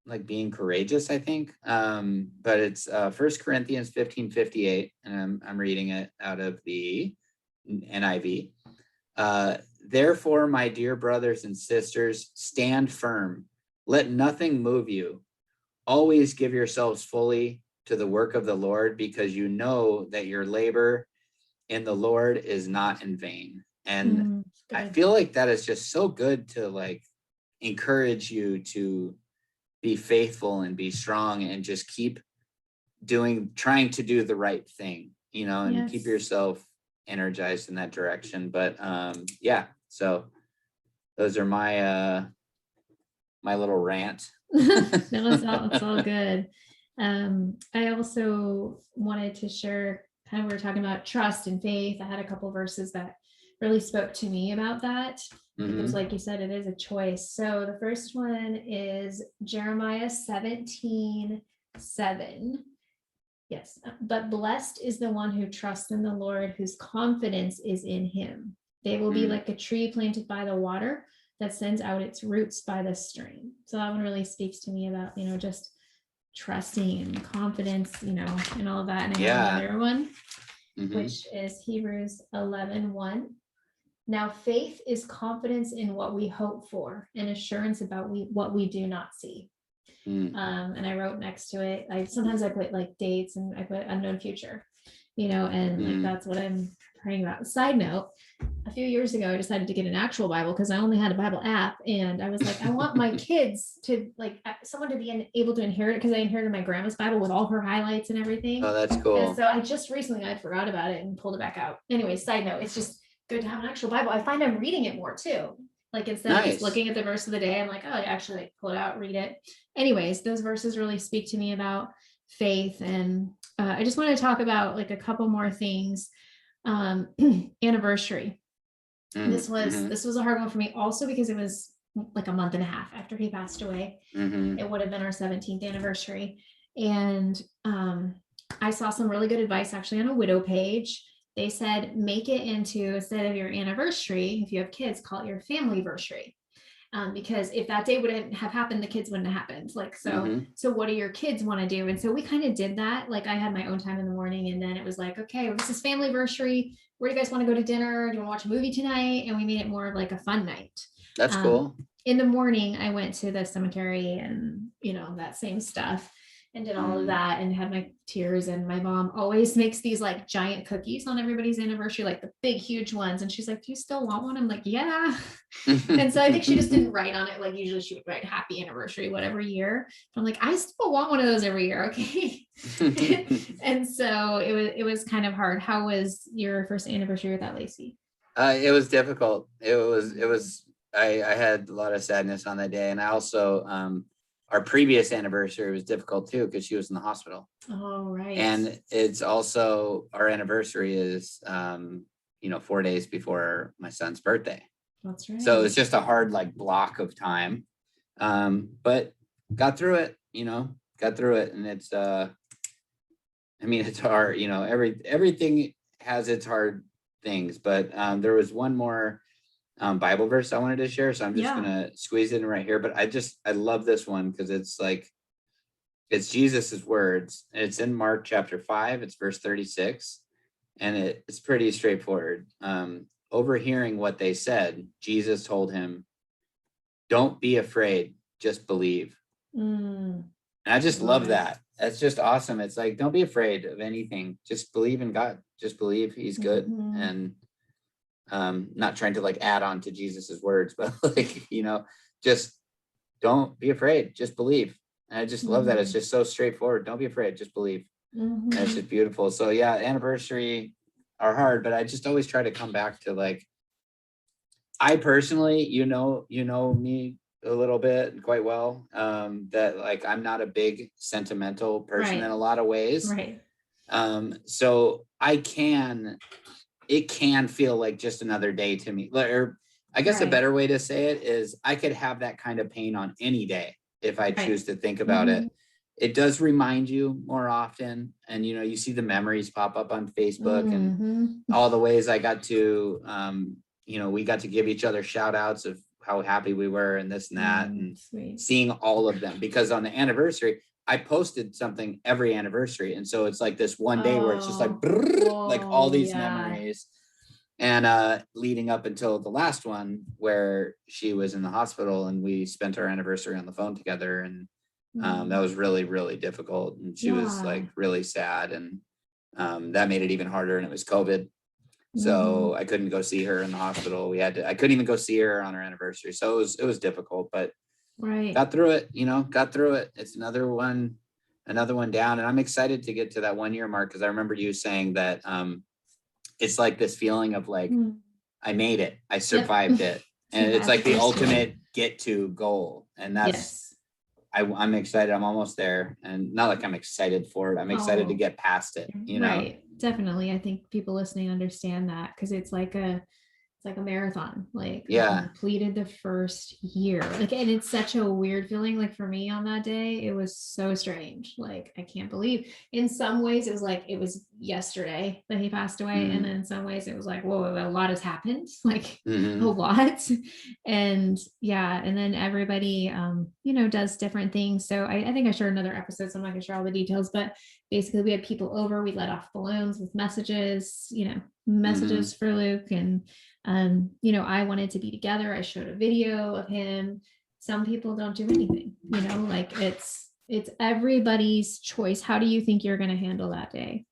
like being courageous, I think. But it's 1 Corinthians 15:58, and I'm reading it out of the NIV. Therefore, my dear brothers and sisters, stand firm. Let nothing move you. Always give yourselves fully to the work of the Lord, because you know that your labor in the Lord is not in vain. And I feel like that is just so good to like encourage you to be faithful and be strong and just keep trying to do the right thing, you know, and keep yourself energized in that direction. But yeah, so those are my my little rant. It's all good. I also wanted to share, kind of, we were talking about trust and faith. I had a couple verses that really spoke to me about that, because like you said, it is a choice. So the first one is Jeremiah 17:7. Yes, but blessed is the one who trusts in the Lord, whose confidence is in him. They will be like a tree planted by the water that sends out its roots by the stream. So that one really speaks to me about, you know, just trusting and confidence, you know, and all of that. And I have another one, which is Hebrews 11:1. Now, faith is confidence in what we hope for and assurance about what we do not see. And I wrote next to it, sometimes I put like dates, and I put unknown future, you know, and like that's what I'm praying about. Side note, a few years ago, I decided to get an actual Bible because I only had a Bible app. And I was like, I want my kids to like someone to be able to inherit it because I inherited my grandma's Bible with all her highlights and everything. Oh, that's cool. And so I just recently, I forgot about it and pulled it back out. Anyway, side note, it's just good to have an actual Bible. I find I'm reading it more too. Like instead of just looking at the verse of the day, I'm like, oh, I actually like pull it out, read it. Anyways, those verses really speak to me about faith. And I just want to talk about like a couple more things. Anniversary. This was a hard one for me also because it was like a month and a half after he passed away. It would have been our 17th anniversary. And I saw some really good advice actually on a widow page. They said, make it into, instead of your anniversary, if you have kids, call it your familyversary. Because if that day wouldn't have happened, the kids wouldn't have happened. Like, so what do your kids want to do? And so we kind of did that. Like I had my own time in the morning and then it was like, okay, well, this is familyversary. Where do you guys want to go to dinner? Do you want to watch a movie tonight? And we made it more of like a fun night. That's cool. In the morning, I went to the cemetery and, that same stuff. And did all of that and had my tears. And my mom always makes these like giant cookies on everybody's anniversary, like the big, huge ones. And she's like, do you still want one? I'm like, yeah. And so I think she just didn't write on it. Like usually she would write happy anniversary, whatever year. I'm like, I still want one of those every year. Okay. And so it was kind of hard. How was your first anniversary with that, Lacey? It was difficult. I had a lot of sadness on that day. And I also, our previous anniversary was difficult too because she was in the hospital. Oh, right. And it's also our anniversary is 4 days before my son's birthday. That's right. So it's just a hard like block of time. But got through it, and it's it's hard, everything has its hard things, but there was one more Bible verse I wanted to share. So I'm just gonna squeeze it in right here. But I love this one because it's Jesus's words. It's in Mark chapter 5, it's verse 36. And it's pretty straightforward. Overhearing what they said, Jesus told him, don't be afraid, just believe. And I just love that. That's just awesome. It's like, don't be afraid of anything. Just believe in God. Just believe he's good. And not trying to like add on to Jesus's words, but like, just don't be afraid, just believe. And I just love that. It's just so straightforward. Don't be afraid, just believe. And it's just beautiful. So yeah, anniversary are hard, but I just always try to come back to like, I personally, you know me a little bit quite well, that like, I'm not a big sentimental person in a lot of ways. Right. So it can feel like just another day to me. Or I guess a better way to say it is I could have that kind of pain on any day if I choose to think about it. It does remind you more often. And, you see the memories pop up on Facebook and all the ways I got to, we got to give each other shout outs of how happy we were and this and that and seeing all of them. Because on the anniversary, I posted something every anniversary. And so it's like this one day where it's just like, like all these memories. And leading up until the last one where she was in the hospital and we spent our anniversary on the phone together. And that was really, really difficult. And she was like really sad. And that made it even harder. And it was COVID. So I couldn't go see her in the hospital. I couldn't even go see her on her anniversary. So it was difficult, but got through it, It's another one down. And I'm excited to get to that 1 year mark. Cause I remember you saying that, it's like this feeling of like, I made it, I survived it. And it's like the ultimate get to goal. And that's, I'm excited. I'm almost there. And not like I'm excited for it. I'm excited to get past it, Right. Definitely. I think people listening understand that because it's like a marathon. Like I completed the first year. Like, and it's such a weird feeling. Like for me on that day, it was so strange. Like I can't believe. In some ways, it was like it was yesterday that he passed away, and then in some ways, it was like, whoa, a lot has happened. Like a lot, and and then everybody, does different things. So I think I shared another episode, so I'm not gonna share all the details, but basically we had people over. We let off balloons with messages, messages for Luke and. I wanted to be together. I showed a video of him. Some people don't do anything, like it's everybody's choice. How do you think you're going to handle that day?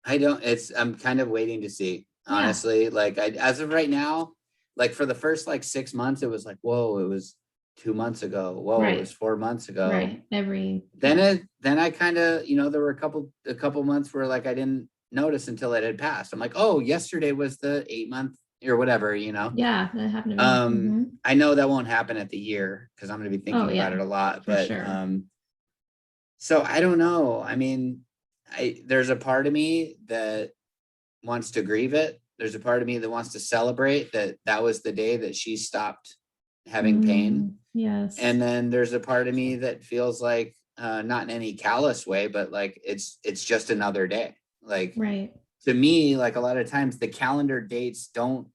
I'm kind of waiting to see, honestly. Like as of right now, like for the first like 6 months, it was like, whoa, it was 2 months ago. Whoa, it was 4 months ago. Right. Then I kind of, there were a couple months where like I didn't notice until it had passed. I'm like, oh, yesterday was the 8 month or whatever, Yeah, that happened to me. I know that won't happen at the year because I'm going to be thinking about it a lot, but sure. so I don't know. I mean, there's a part of me that wants to grieve it. There's a part of me that wants to celebrate that was the day that she stopped having pain. Yes. And then there's a part of me that feels like, not in any callous way, but like it's just another day. Like, right. To me, like a lot of times the calendar dates don't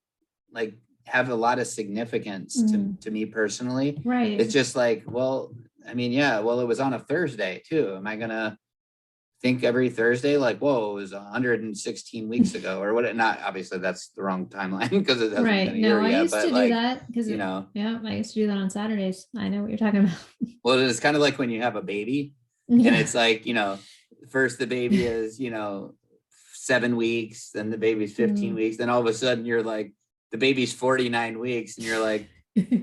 like have a lot of significance to me personally. Right. It's just like, well, I mean, yeah, well, it was on a Thursday too. Am I gonna think every Thursday like, whoa, it was 116 weeks ago or what? Not obviously that's the wrong timeline because it hasn't been a year yet. I used to do that because yeah, I used to do that on Saturdays. I know what you're talking about. Well, it's kind of like when you have a baby and it's like, first the baby is, 7 weeks, then the baby's 15 weeks, then all of a sudden you're like, the baby's 49 weeks and you're like,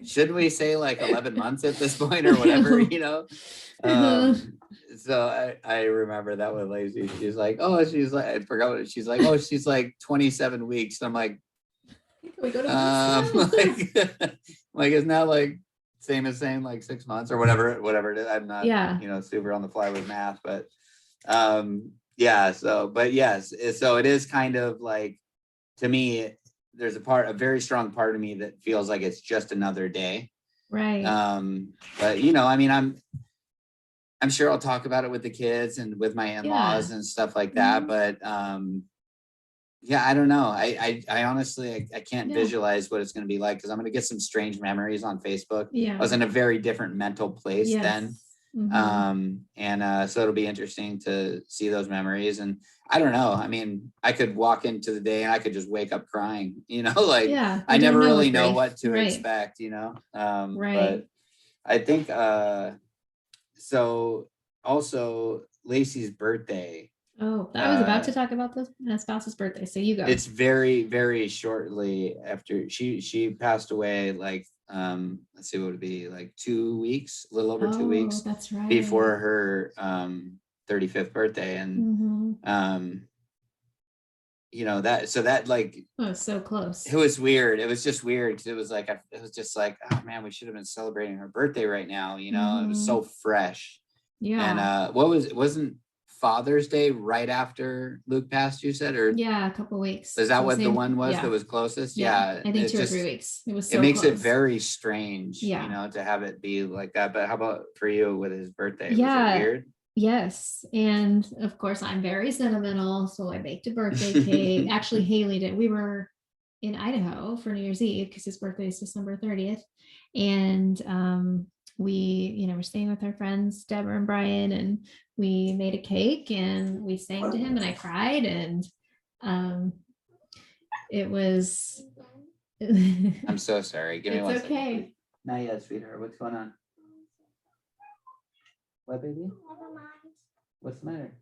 shouldn't we say like 11 months at this point or whatever, So I remember that with Lacey. She's like, I forgot what she's like. Oh, she's like 27 weeks. I'm like, can we go to like it's not like same as saying like 6 months or whatever it is. I'm not, super on the fly with math, but but yes, so it is kind of like, to me, there's a very strong part of me that feels like it's just another day. Right. But I mean, I'm sure I'll talk about it with the kids and with my in-laws and stuff like that. But I don't know. I honestly, I can't visualize what it's going to be like because I'm going to get some strange memories on Facebook. I was in a very different mental place then. So it'll be interesting to see those memories. And I don't know. I mean, I could walk into the day and I could just wake up crying, I never really know what to expect, but I think, so also Lacey's birthday. Oh, I was about to talk about the spouse's birthday. So you go. It's very, very shortly after she passed away, like, let's see, what would it be, like 2 weeks, a little over 2 weeks. That's right. Before her 35th birthday. And that like, oh, so close. It was weird. It was just weird because it was just like, oh man, we should have been celebrating her birthday right now. It was so fresh. Yeah. And wasn't Father's Day right after Luke passed, you said? Or a couple weeks. Is that what the one was that was closest? Yeah. I think 2 or 3 weeks. It was so it makes close. It very strange, to have it be like that. But how about for you with his birthday? Was it weird? Yes. And of course I'm very sentimental. So I baked a birthday cake. Actually, Haley did. We were in Idaho for New Year's Eve because his birthday is December 30th. And we, we're staying with our friends, Deborah and Brian, and we made a cake and we sang to him and I cried. And it was. I'm so sorry. Give me one second. It's okay. Not yet, sweetheart. What's going on? What, baby? Never mind. What's the matter?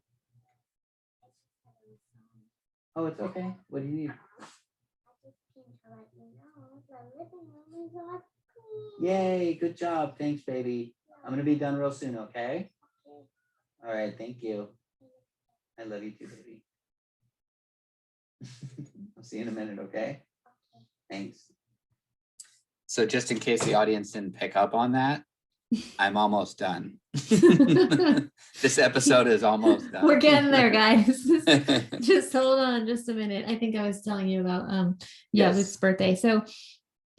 Oh, it's okay. What do you need? Yay, good job. Thanks, baby. I'm going to be done real soon, okay? All right, thank you. I love you too, baby. I'll see you in a minute, okay? Thanks. So just in case the audience didn't pick up on that, I'm almost done. This episode is almost done. We're getting there, guys. Just hold on just a minute. I think I was telling you about Luke's birthday. So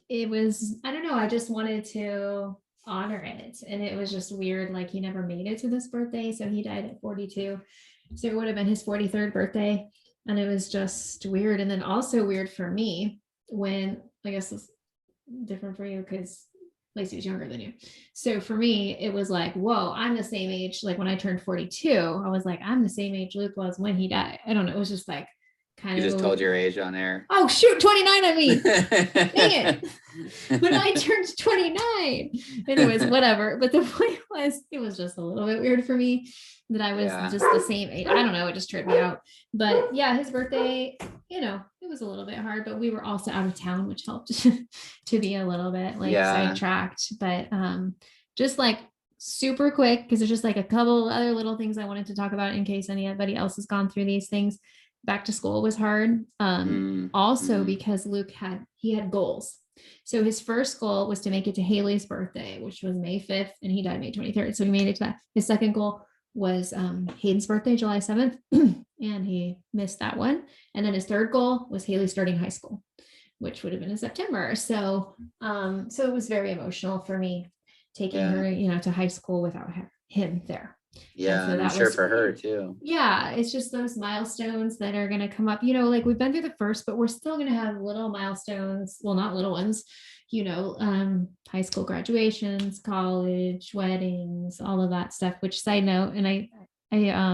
it was, I don't know, I just wanted to honor it. And it was just weird, like he never made it to this birthday. So he died at 42. So it would have been his 43rd birthday. And it was just weird. And then also weird for me when, I guess it's different for you because Lacey was younger than you. So for me, it was like, whoa, I'm the same age. Like when I turned 42, I was like, I'm the same age Luke was when he died. I don't know. It was just like kind of. You just told your age on air. Oh, shoot, 29 on me. Dang it. When I turned 29. Anyways, whatever. But the point was, it was just a little bit weird for me. that I was Yeah. just the same age. I don't know. It just tripped me out. But yeah, his birthday, it was a little bit hard, but we were also out of town, which helped to be a little bit like sidetracked. But just like super quick, because there's just like a couple other little things I wanted to talk about in case anybody else has gone through these things. Back to school was hard. Also because Luke had goals. So his first goal was to make it to Haley's birthday, which was May 5th, and he died May 23rd. So he made it to that. His second goal was Hayden's birthday, July 7th, and he missed that one. And then his third goal was Haley starting high school, which would have been in September. So it was very emotional for me taking her, to high school without him there. Yeah, and I'm sure for her too. Yeah, it's just those milestones that are going to come up, like we've been through the first, but we're still going to have little milestones. Well, not little ones, high school graduations, college, weddings, all of that stuff, which side note, and I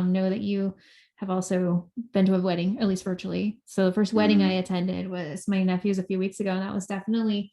know that you have also been to a wedding, at least virtually. So the first wedding I attended was my nephew's a few weeks ago, and that was definitely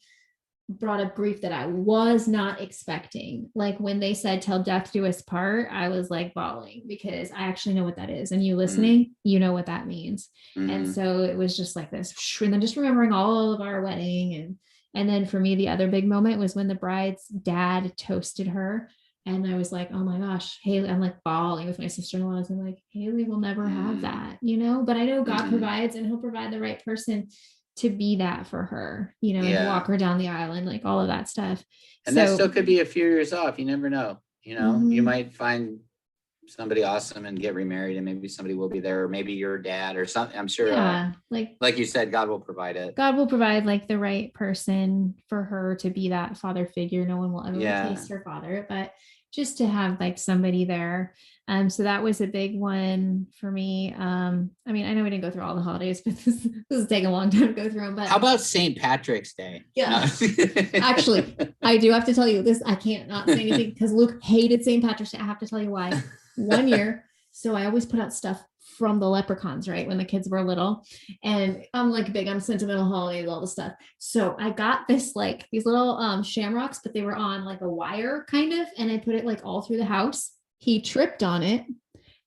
brought up grief that I was not expecting. Like when they said till death do us part, I was like bawling because I actually know what that is. And you listening, you know what that means. And so it was just like this, and then just remembering all of our wedding. And then for me, the other big moment was when the bride's dad toasted her. And I was like, oh my gosh, Haley, I'm like bawling with my sister-in-law. I'm like, Haley will never have that, but I know God provides, and he'll provide the right person to be that for her, and walk her down the aisle and like all of that stuff. And that still could be a few years off. You never know, you might find somebody awesome and get remarried, and maybe somebody will be there, or maybe your dad or something. I'm sure. Yeah. Like you said, God will provide it. God will provide like the right person for her to be that father figure. No one will ever replace her father, but just to have like somebody there. So that was a big one for me. I mean, I know we didn't go through all the holidays, but this is taking a long time to go through them. But how about St. Patrick's Day? Yeah. Actually, I do have to tell you this. I can't not say anything because Luke hated St. Patrick's Day. I have to tell you why. One year, so I always put out stuff from the leprechauns, right? When the kids were little, and I'm like big on sentimental holidays, all the stuff. So I got this, like these little shamrocks, but they were on like a wire kind of, and I put it like all through the house. He tripped on it,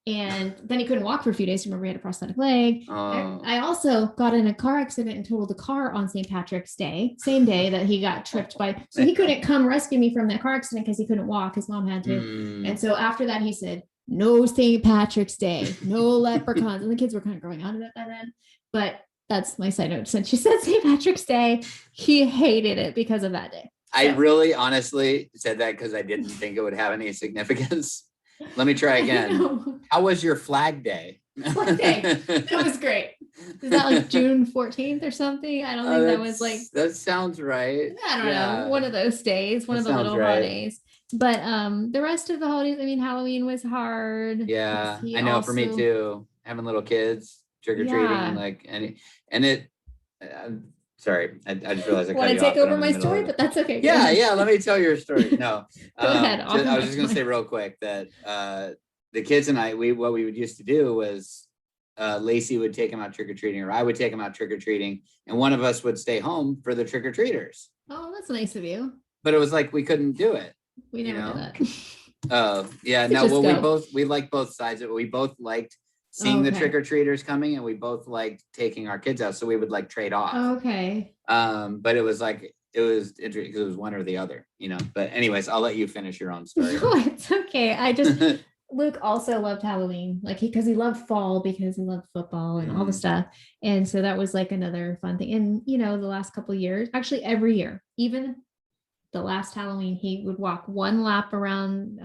and then he couldn't walk for a few days. Remember, he had a prosthetic leg. I also got in a car accident and totaled the car on St. Patrick's Day, same day that he got tripped by. So he couldn't come rescue me from that car accident because he couldn't walk. His mom had to. And so after that, he said, no St. Patrick's Day, no leprechauns. And the kids were kind of growing out of it by then. But that's my side note. Since she said St. Patrick's Day, he hated it because of that day. I really honestly said that because I didn't think it would have any significance. Let me try again. How was your Flag Day? Flag Day. That was great. Is that like June 14th or something? I don't think that was like. That sounds right. I don't know. One of those days, one of the little holidays. But the rest of the holidays, I mean, Halloween was hard. Yeah, I know for me too. Having little kids, trick-or-treating, like, and it, sorry, I just realized I want to take over my story, but that's okay. Yeah, let me tell your story. No, go ahead. I was just going to say real quick that the kids and I, what we would used to do was Lacey would take them out trick-or-treating, or I would take them out trick-or-treating, and one of us would stay home for the trick-or-treaters. Oh, that's nice of you. But it was like we couldn't do it. We never did that. Yeah, no, well, we liked both sides of it. We both liked seeing the trick-or-treaters coming, and we both liked taking our kids out, so we would like trade off. Okay. But it was like, it was interesting because it was one or the other, but anyways, I'll let you finish your own story. No, it's okay. I just Luke also loved Halloween, like because he loved fall, because he loved football and all the stuff. And so that was like another fun thing. And the last couple of years, actually every year, even the last Halloween, he would walk one lap around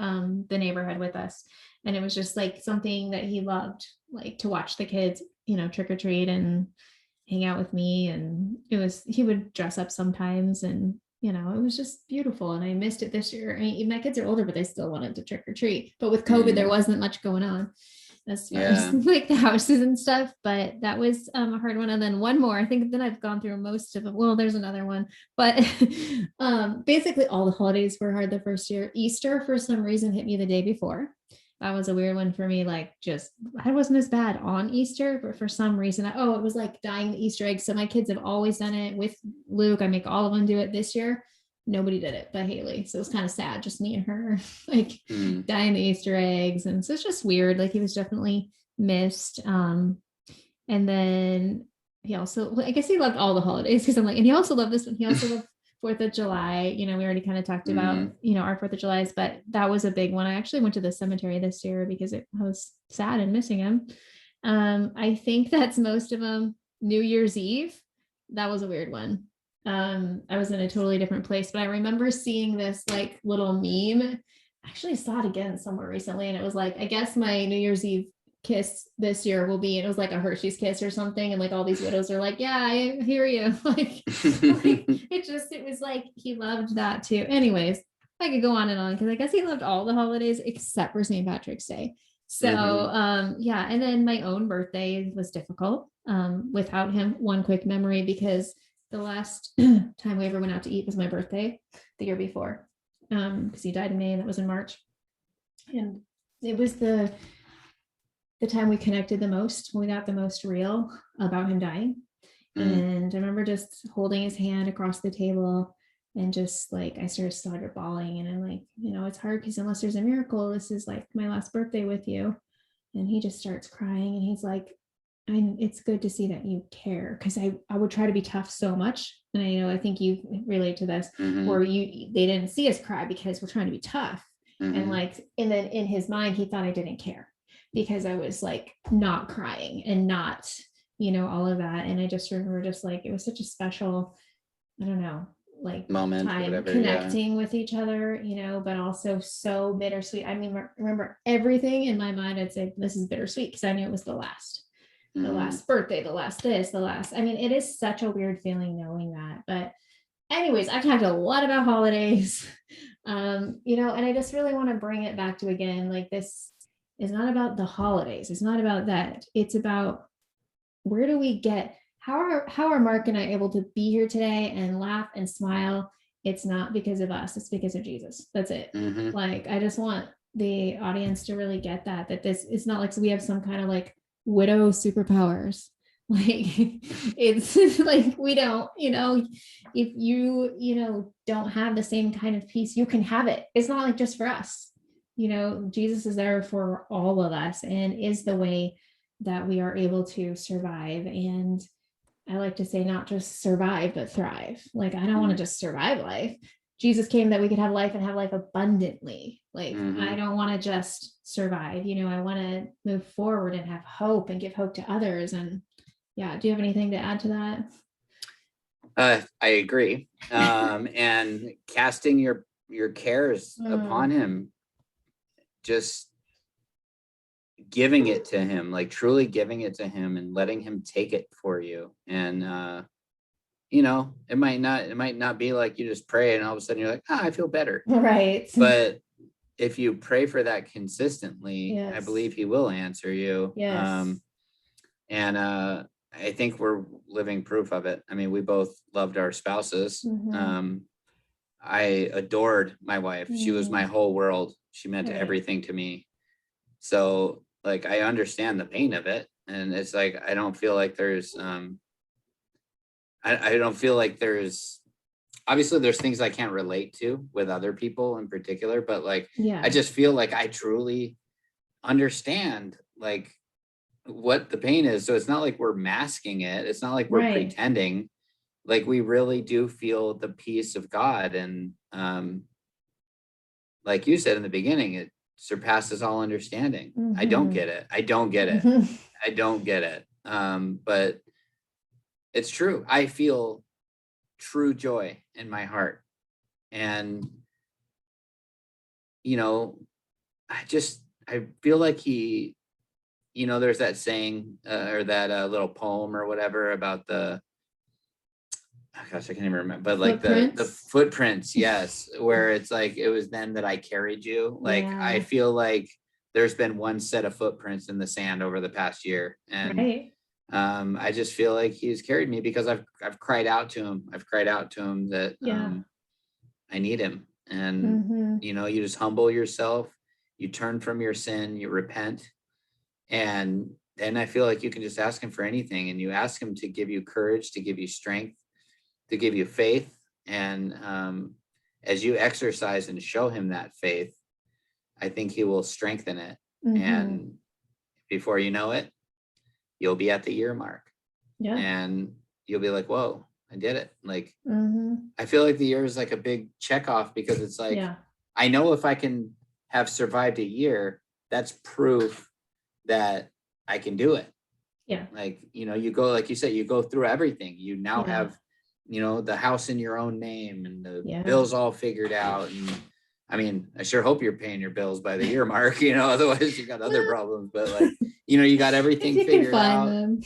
the neighborhood with us. And it was just like something that he loved, like to watch the kids, trick or treat and hang out with me. And he would dress up sometimes, and, it was just beautiful. And I missed it this year. I mean, my kids are older, but they still wanted to trick or treat. But with COVID, there wasn't much going on as far as like the houses and stuff, but that was a hard one. And then one more, I think then I've gone through most of them. Well, there's another one, but basically all the holidays were hard the first year. Easter, for some reason, hit me the day before. That was a weird one for me. Like, just, I wasn't as bad on Easter, but for some reason, it was like dyeing the Easter eggs. So my kids have always done it with Luke. I make all of them do it this year. nobody did it but Haley. So it was kind of sad, just me and her, like Mm. dying the Easter eggs. And so it's just weird. Like he was definitely missed. And then he also, I guess he loved all the holidays because I'm like, and he also loved this one. He also loved 4th of July. We already kind of talked about, our 4th of July's, but that was a big one. I actually went to the cemetery this year because I was sad and missing him. I think that's most of them. New Year's Eve, that was a weird one. I was in a totally different place, but I remember seeing this like little meme. I actually saw it again somewhere recently, and it was like, I guess my New Year's Eve kiss this year will be, and it was like a Hershey's kiss or something, and like all these widows are like, yeah, I hear you. like it was like he loved that too. Anyways, I could go on and on because I guess he loved all the holidays except for St. Patrick's Day. So yeah, and then my own birthday was difficult without him. One quick memory, because the last time we ever went out to eat was my birthday the year before, because he died in May and that was in March, and it was the time we connected the most, when we got the most real about him dying. And I remember just holding his hand across the table and just like, I started bawling, and I'm like, it's hard because unless there's a miracle, this is like my last birthday with you. And he just starts crying, and he's like, it's good to see that you care, because I would try to be tough so much. And I think you relate to this, where they didn't see us cry because we're trying to be tough. And then in his mind, he thought I didn't care because I was like not crying and not, all of that. And I just remember just like, it was such a special, I don't know, like moment, time whatever, connecting with each other, but also so bittersweet. I mean, remember everything in my mind. I'd say this is bittersweet because I knew it was the last birthday, the last this, the last, I mean, it is such a weird feeling knowing that. But anyways, I've talked a lot about holidays, and I just really want to bring it back to, again, like, this is not about the holidays. It's not about that. It's about, where do we get, how are Mark and I able to be here today and laugh and smile? It's not because of us. It's because of Jesus. That's it. Like, I just want the audience to really get that this is not like, so we have some kind of like widow superpowers. Like, it's like, we don't, if you, don't have the same kind of peace, you can have it. It's not like just for us. Jesus is there for all of us and is the way that we are able to survive. And I like to say, not just survive, but thrive. Like, I don't want to just survive life. Jesus came that we could have life and have life abundantly. Like, I don't want to just survive. I want to move forward and have hope and give hope to others. And yeah, do you have anything to add to that? I agree. And casting your cares upon him, just giving it to him, like truly giving it to him and letting him take it for you. And it might not be like you just pray and all of a sudden you're like, I feel better. Right. But if you pray for that consistently, yes. I believe he will answer you. Yes. And I think we're living proof of it. I mean, we both loved our spouses. I adored my wife. She was my whole world. She meant everything to me. So like, I understand the pain of it. And it's like, I don't feel like there's, I don't feel like there's, obviously there's things I can't relate to with other people in particular, but like, I just feel like I truly understand like what the pain is. So it's not like we're masking it. It's not like we're pretending. Like, we really do feel the peace of God. And like you said in the beginning, it surpasses all understanding. I don't get it. I don't get it. But it's true. I feel true joy in my heart. And, I feel like he, there's that saying or that little poem or whatever about the, oh gosh, I can't even remember, but like the footprints, yes, where it's like, it was then that I carried you. Like, I feel like there's been one set of footprints in the sand over the past year. And I just feel like he's carried me because I've cried out to him. I've cried out to him that I need him. And, you just humble yourself, you turn from your sin, you repent. And then I feel like you can just ask him for anything, and you ask him to give you courage, to give you strength, to give you faith. And as you exercise and show him that faith, I think he will strengthen it. Mhm. And before you know it, you'll be at the year mark. Yeah. And you'll be like, whoa, I did it. Like, Mhm. I feel like the year is like a big check off, because it's like, Yeah. I know if I can have survived a year, that's proof that I can do it. Yeah. Like, you go, like you said, you go through everything. You now Yeah. have, the house in your own name and the Yeah. bills all figured out. And I mean, I sure hope you're paying your bills by the year mark, otherwise you got other problems, but like, you got everything If you figured can out. find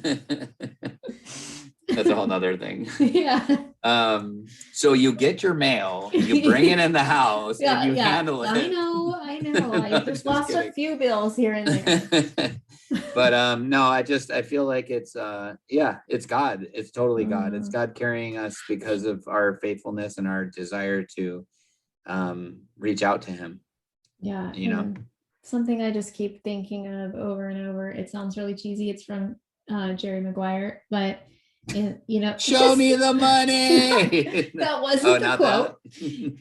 them. That's a whole nother thing. Yeah. So you get your mail, you bring it in the house, and you handle it. I know. I just lost kidding. a few bills here and there. But no, I feel like it's it's God. It's totally God. It's Mhm. God carrying us because of our faithfulness and our desire to reach out to him. Yeah. And something I just keep thinking of over and over. It sounds really cheesy. It's from Jerry Maguire, but show me the money. That wasn't the quote.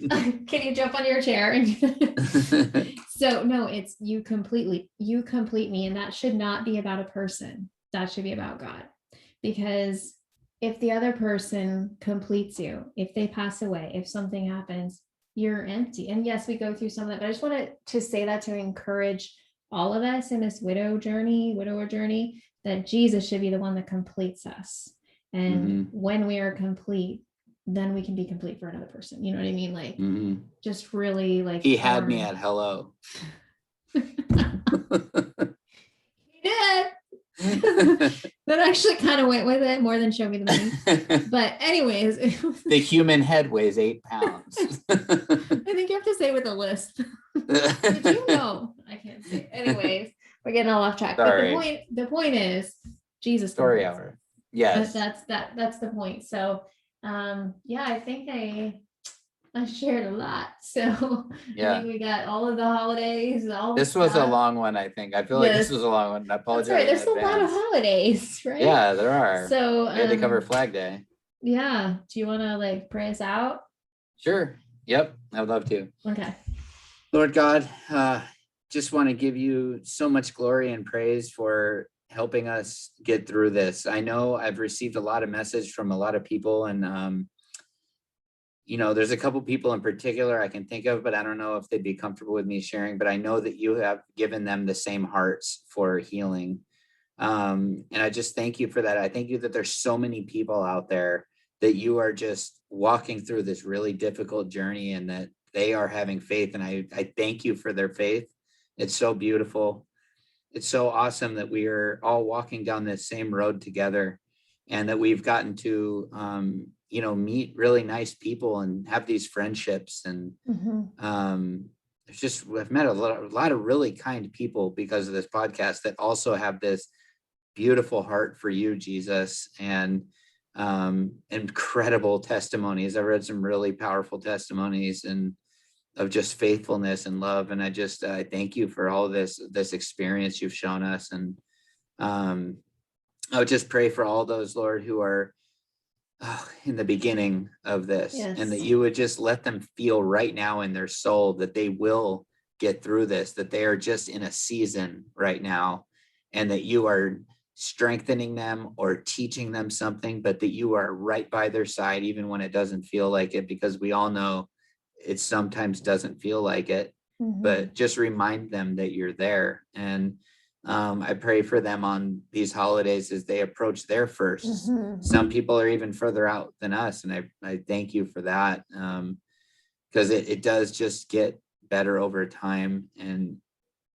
That? Can you jump on your chair? So no, it's you complete me, and that should not be about a person. That should be about God, because if the other person completes you, if they pass away, if something happens, you're empty. And yes, we go through some of that, but I just wanted to say that to encourage all of us in this widower journey, that Jesus should be the one that completes us. And when we are complete, then we can be complete for another person. You know what I mean? Like, just really like. He had me at hello. He did. That actually kind of went with it more than show me the money. But anyways. The human head weighs 8 pounds. I think you have to say with a lisp. Did you know? I can't say. Anyways, we're getting all off track. Sorry. But the point is, Jesus. Story hour. Yes. That's the point. So I think I shared a lot. So yeah. I think we got all of the holidays. This was a long one, I think. I feel like this was a long one. I apologize. That's right. There's a lot of holidays, right? Yeah, there are. So we had to cover Flag Day. Yeah. Do you want to like pray us out? Sure. Yep. I would love to. Okay. Lord God, just want to give you so much glory and praise for helping us get through this. I know I've received a lot of message from a lot of people, and there's a couple people in particular I can think of, but I don't know if they'd be comfortable with me sharing, but I know that you have given them the same hearts for healing. And I just thank you for that. I thank you that there's so many people out there that you are just walking through this really difficult journey, and that they are having faith. And I thank you for their faith. It's so beautiful. It's so awesome that we are all walking down this same road together, and that we've gotten to, meet really nice people and have these friendships. And I've met a lot of really kind people because of this podcast, that also have this beautiful heart for you, Jesus, and incredible testimonies. I've read some really powerful testimonies and of just faithfulness and love. And I thank you for all this experience you've shown us. And I would just pray for all those, Lord, who are in the beginning of this, and that you would just let them feel right now in their soul that they will get through this, that they are just in a season right now, and that you are strengthening them or teaching them something, but that you are right by their side, even when it doesn't feel like it, because we all know it sometimes doesn't feel like it, but just remind them that you're there. And I pray for them on these holidays as they approach their first. Some people are even further out than us, and I thank you for that, because it does just get better over time, and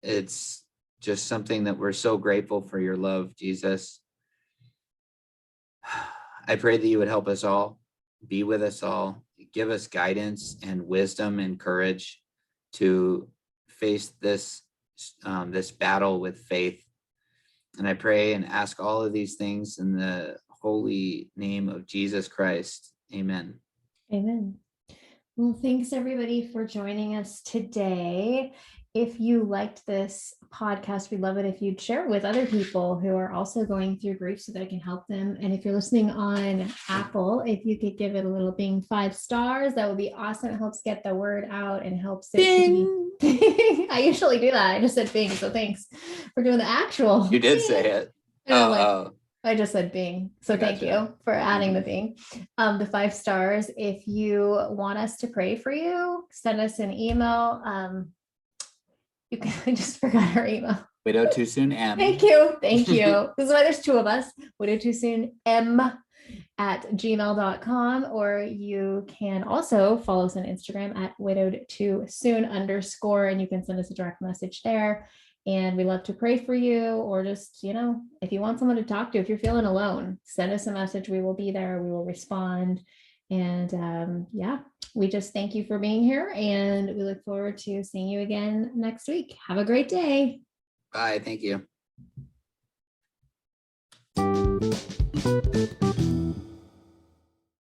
it's just something that we're so grateful for your love, Jesus. I pray that you would help us all, be with us all, give us guidance and wisdom and courage to face this battle with faith. And I pray and ask all of these things in the holy name of Jesus Christ. Amen. Amen. Well, thanks everybody for joining us today. if you liked this podcast, we'd love it if you'd share it with other people who are also going through grief so that it can help them. And if you're listening on Apple, if you could give it a little Bing 5 stars, that would be awesome. It helps get the word out and helps it be. I usually do that. I just said Bing, so thanks for doing the actual. You did say it. I just said Bing. So thank you for adding the Bing. The 5 stars. If you want us to pray for you, send us an email. You can, I just forgot our email. Widow Too Soon M. Thank you. This is why there's 2 of us. Widow Too Soon M@gmail.com, or you can also follow us on Instagram at widowed2soon_, and you can send us a direct message there. And we love to pray for you, or just, if you want someone to talk to, if you're feeling alone, send us a message. We will be there. We will respond. And we just thank you for being here, and we look forward to seeing you again next week. Have a great day. Bye. Thank you.